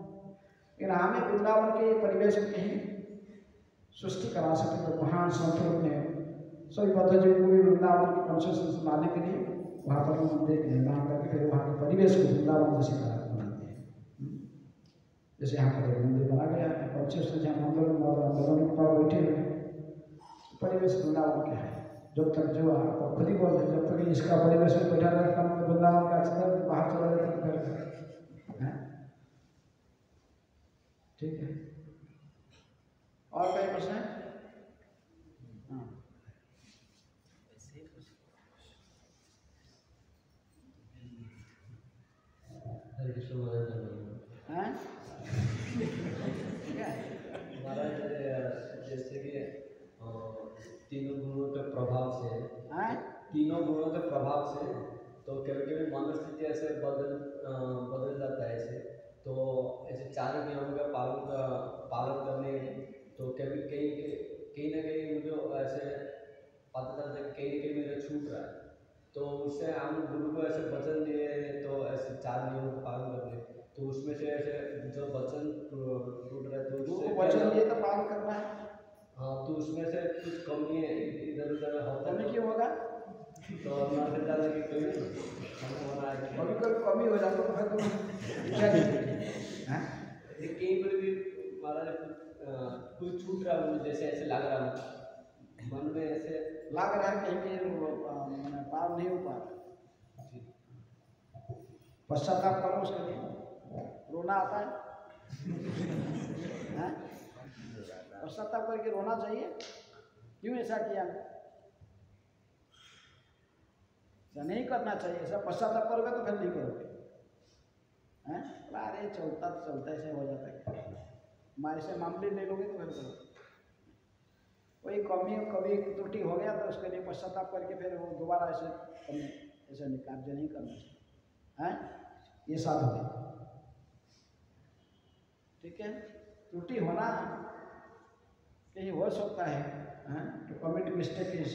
लेकिन हमें वृंदावन के परिवेश में कहीं सृष्टि करा सके तो महान संतों ने सभी बद्धजीवों को भी वृंदावन की कॉन्शियसनेस लाने के लिए वहाँ पर मंदिर के निर्माण करके फिर वहाँ के परिवेश को वृंदावन जैसे बनाते हैं। जैसे यहाँ पर एक मंदिर बना गया है, पक्षी उसने जहाँ मदन गोपाल बैठे हुए परिवेश वृंदावन के है। जब तक जो आप खुद ही बोलते जब तक इसका परिवेश में बैठा रहता है वृंदावन का अक्सर बाहर चला जाता है फिर है। ठीक है, और कोई प्रश्न है? हाँ महाराज जैसे कि तीनों गुणों के प्रभाव से तो कभी कभी मनस्थिति ऐसे बदल जाता है ऐसे, तो ऐसे 4 नियमों का पालन करने तो कभी कहीं ना कहीं मुझे ऐसे पता चलता है कहीं ना कहीं मेरा छूट रहा है, तो उससे हम गुरु को ऐसे वचन दिए तो ऐसे 4 नियमों का पालन करने, तो उसमें से ऐसे जो वचन टूट रहा है तो उससे वचन दिए तो पालन करना है। हाँ, तो उसमें से कुछ कमी इधर उधर होता है, क्यों होगा? तो मानते जाने की कोई होना है कभी कभी कमी हो जाता तो फिर तुम क्या हैं? कहीं पर भी महाराज कुछ छूट रहा है मुझे, जैसे ऐसे लग रहा है मन में, ऐसे लग रहा है कहीं मैंने पार नहीं हो पा रहा। पश्चाताप करो उसके लिए, रोना आता है? पश्चाताप करके रोना चाहिए। क्यों ऐसा किया? ऐसा नहीं करना चाहिए। ऐसा पश्चाताप करोगे तो फिर नहीं करोगे हैं? अरे चलता तो चलता ऐसे हो जाता है, हमारे से मामले ले लोगे तो फिर करोगे। कोई कमी कभी त्रुटि हो गया तो उसके लिए पश्चाताप करके फिर वो दोबारा ऐसे कार्य नहीं करना चाहिए हैं? ये साधु है। ठीक है, त्रुटि होना कहीं हो सकता है हैं? तो कमिट मिस्टेक इस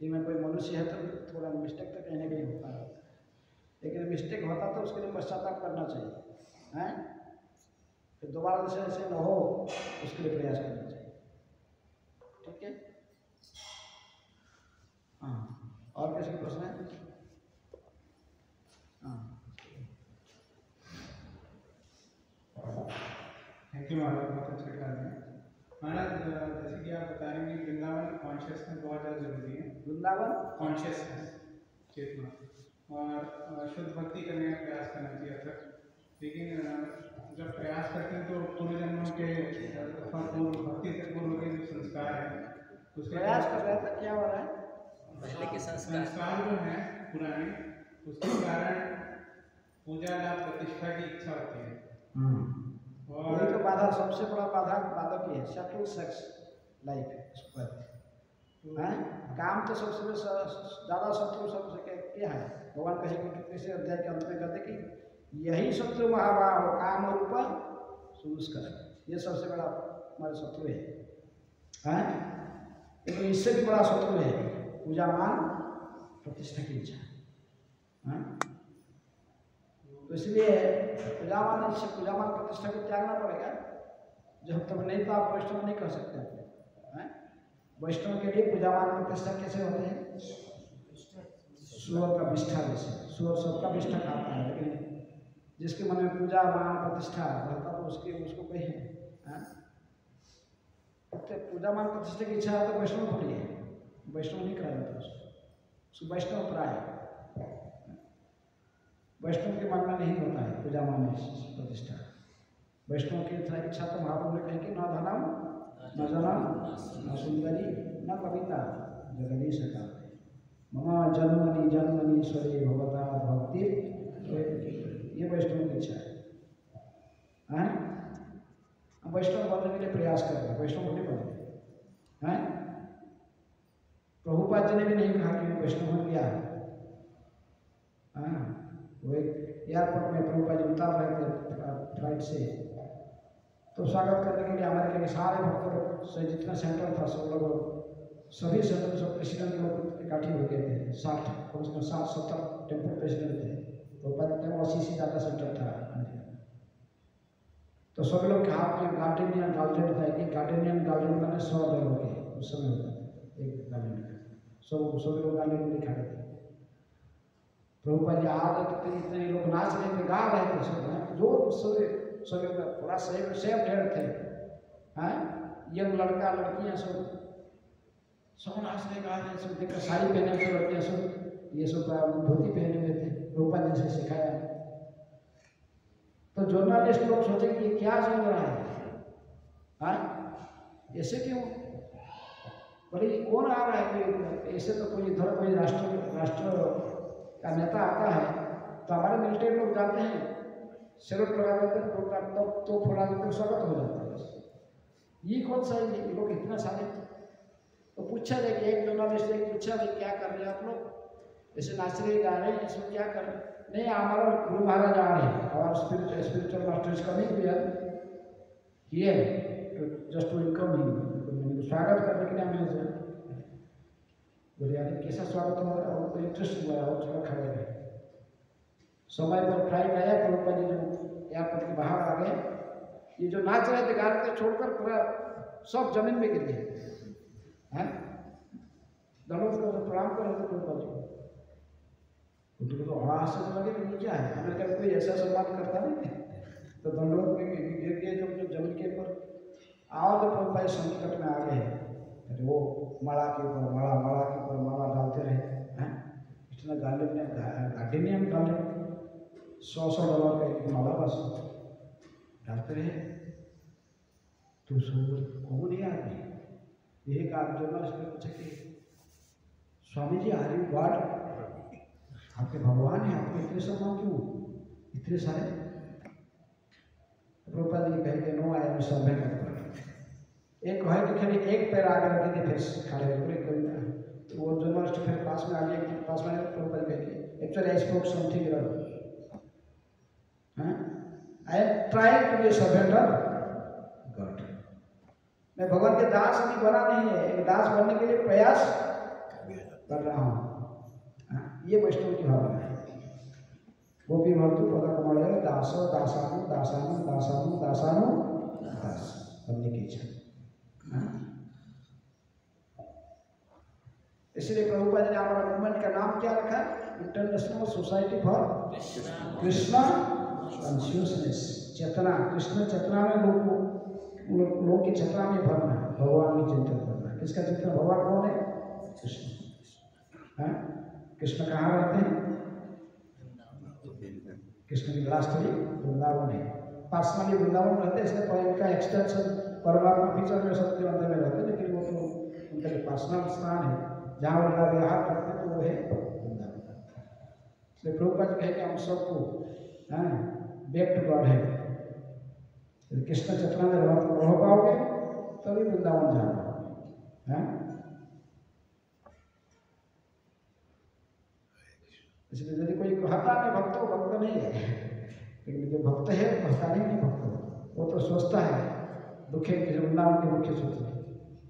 में कोई मनुष्य है तो थोड़ा मिस्टेक तो कहीं ना कहीं होता है, लेकिन मिस्टेक होता तो उसके लिए पश्चाताप करना चाहिए हैं? फिर दोबारा से ऐसे न हो उसके लिए प्रयास करना चाहिए। ठीक है, हाँ और किसी प्रश्न है? हाँ थैंक यू महाराज, बहुत अच्छा कर रहे हैं महाराज। जैसे कि आप बता रहे हैं कि वृंदावन कॉन्शियसनेस बहुत ज़्यादा जरूरी है। वृंदावन कॉन्शियसनेस, चेतना, और शुद्ध भक्ति करने का प्रयास करना चाहिए सर। लेकिन जब प्रयास करते हैं तो पूर्व जन्मों के भक्ति से पूर्व के जो संस्कार हैं उसके प्रयास कर रहे थे, क्या हो रहा है? पहले के संस्कार जो हैं पुराने, उसके कारण पूजा लाभ प्रतिष्ठा की इच्छा होती है। और तो बाधा, सबसे बड़ा बाधक ये है सेटल सेक्स लाइफ है। काम तो सबसे ज़्यादा शत्रु सबसे क्या है? भगवान कहे कि तीसरे अध्याय के अंत में कहते कि यही शत्रु महाभाव काम रूप सुदुष्कर, ये सबसे बड़ा हमारे शत्रु है। लेकिन इससे भी बड़ा शत्रु है पूजा मान प्रतिष्ठा की इच्छा। तो इसलिए पूजा मान प्रतिष्ठा को त्यागना पड़ेगा। जब तक नहीं तो आप वैष्णव नहीं कर सकते हैं। वैष्णव के लिए पूजा मान प्रतिष्ठा कैसे होते हैं? सुअर का विष्ठा जैसे, सुअर सबका विष्ठा खाता है, लेकिन जिसके मन में पूजा मान प्रतिष्ठा रहता तो उसको कोई है। तो पूजा मान प्रतिष्ठा की इच्छा है तो वैष्णव थोड़ी है, वैष्णव नहीं करा जाता उसको वैष्णव प्राय। वैष्णव के मन में नहीं होता है पूजा मान प्रतिष्ठा। वैष्णव की इच्छा तो महाप्रभु ने कही कि न धनम न जनम न सुंदरी न कविता जगदीश का मम जन्मनि जन्मनि ईश्वरी भगवता भक्ति, ये वैष्णव की इच्छा है। हम वैष्णव बनने के लिए प्रयास कर रहे हैं, वैष्णव नहीं बने हैं। प्रभुपाद जी ने भी नहीं कहा कि वैष्णव बन गया। वो एक एयरपोर्ट में प्रभुपाद जी उतार रहे थे फ्लाइट से, तो स्वागत करने के लिए हमारे लिए सारे भक्तों से जितना सेंटर था सब लोग, सभी सेंटर सब प्रेसिडेंट लोग इकट्ठे हो गए थे। 60 कम से कम 60-70 टेम्पल प्रेसिडेंट थे। प्रभुपाद के 80 से ज़्यादा सेंटर था। तो सभी लोग के हाथ में गार्डनियन गार्डन था कि गार्डनियन गार्डन मैंने 100 लोगों के उस समय होता था एक गार्डन का, सभी लोग गार्डन में खड़े थे। प्रभुपाद जी आ रहे थे, इतने लोग नाच रहे थे, गा रहे थे, सब जो सभी पूरा सेम ढेर थे, हैं यंग लड़का लड़कियां सब नाच रहे गा रहे, सब देखकर साड़ी पहने हुए लड़कियां सब, ये सब धोती पहने हुए थे, प्रभुपाद जी से सिखाया। तो जर्नलिस्ट लोग सोचे कि क्या चल रहा है, हाँ ऐसे क्यों, बोले कौन आ रहा है, कोई ऐसे तो कोई इधर कोई राष्ट्र का नेता आता है तो हमारे मिलिट्री लोग जाते हैं, सैल्यूट लगा देते हैं, तो फोड़ा देते, स्वागत हो जाता है। ये कौन सा है, ये लोग इतना सारे, तो पूछा जाए कि एक जर्नलिस्ट ने पूछा भाई क्या कर रहे हैं आप लोग, ऐसे नाच रहे गा रहे हैं, इसमें क्या कर रहे हैं? नहीं हमारा गुरु महाराज आ रहे हैं, हमारा spiritual master is coming here just to welcome him, स्वागत करने के लिए हमें बोले यार कैसा स्वागत हो रहा है, और कोई इंटरेस्ट हुआ और थोड़ा खड़े रहे। समय पर फ्लाइट आया, प्रभुपाद जी जो एयरपोर्ट के बाहर आ गए, ये जो नाच रहे थे गा रहे थे छोड़कर पूरा सब जमीन में गिर गए, हैं दंडवत कर प्रणाम कर रहे थे प्रभुपाद जी को, उनको तो बड़ा आश्चर्य लगे कि क्या है, हमें कभी कोई ऐसा सम्मान करता नहीं है, तो दंडवत में गिर गए जब जमीन के ऊपर। आओ तो प्रभुपाद संकट में आ गए, वो माला के ऊपर माला डालते रहे, हैं इतना गाले में गाड़ी में हम डाले $100 का एक माला बस डालते रहे। तो कौन है आदमी, एक आदमी जर्नलिस्ट ने पूछा कि Swami ji are you God, आपके भगवान है, आपको इतने सम्मान क्यों, इतने सारे? प्रभुपाद जी कहेंगे नो आई एम सर्वेंट। एक है कि खाली एक पैर आगे रखे थे, फिर खड़े पूरे तो वो जर्नलिस्ट फिर पास में आ गया, पास में प्रभुपाद कहेंगे actually I spoke something wrong, I am trying to be a servant of God, मैं भगवान के दास अभी बना नहीं है, एक दास बनने के लिए प्रयास कर रहा हूँ। ये वैष्णव की भावना है। गोपी भर्तु पद कमल दासो दासानु दासानु दासानु दासानु दास बनने की इच्छा। इसलिए प्रभुपाद ने हमारा मूवमेंट का नाम क्या रखा, international society for Krishna consciousness, चेतना, कृष्ण चेतना में लोग की चेतना में भरना, भगवान की चिंतन करना। किसका चिंतन, भगवान कौन है, कृष्ण। कृष्ण कहाँ रहते हैं, कृष्ण की लीलास्थली वृंदावन है, पर्सनली वृंदावन रहते हैं, इसलिए इनका एक्सटेंशन परमात्मा फीचर में सबके अंदर में रहते हैं, लेकिन वो तो उनका जो पर्सनल स्थान है जहाँ वो उनका व्यवहार करते हैं तो वो है वृंदावन। इसलिए प्रभुपाद कहे कि हम सबको बैक टू गॉड है, कृष्ण चेतना में रह पाओगे तभी वृंदावन जाना है। इसलिए यदि कोई कहता नहीं भक्त हो, भक्त नहीं है, लेकिन जो भक्त है कहता नहीं भक्त, वो तो सोचता है दुखे वृंदावन के मुख्य सूत्र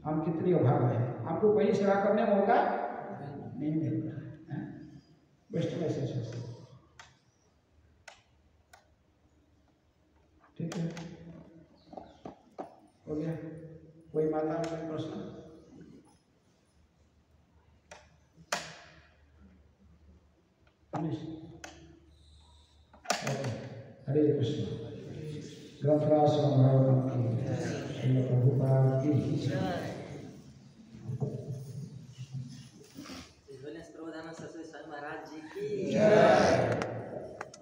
हम कितनी अभाव है, हमको कोई सेवा करने में मौका नहीं मिल रहा है, वैष्णव ऐसे सोचते। ठीक है, हो गया। कोई माता कोई प्रश्न? हरे कृष्ण। ग्रंथराज प्रभुपाद की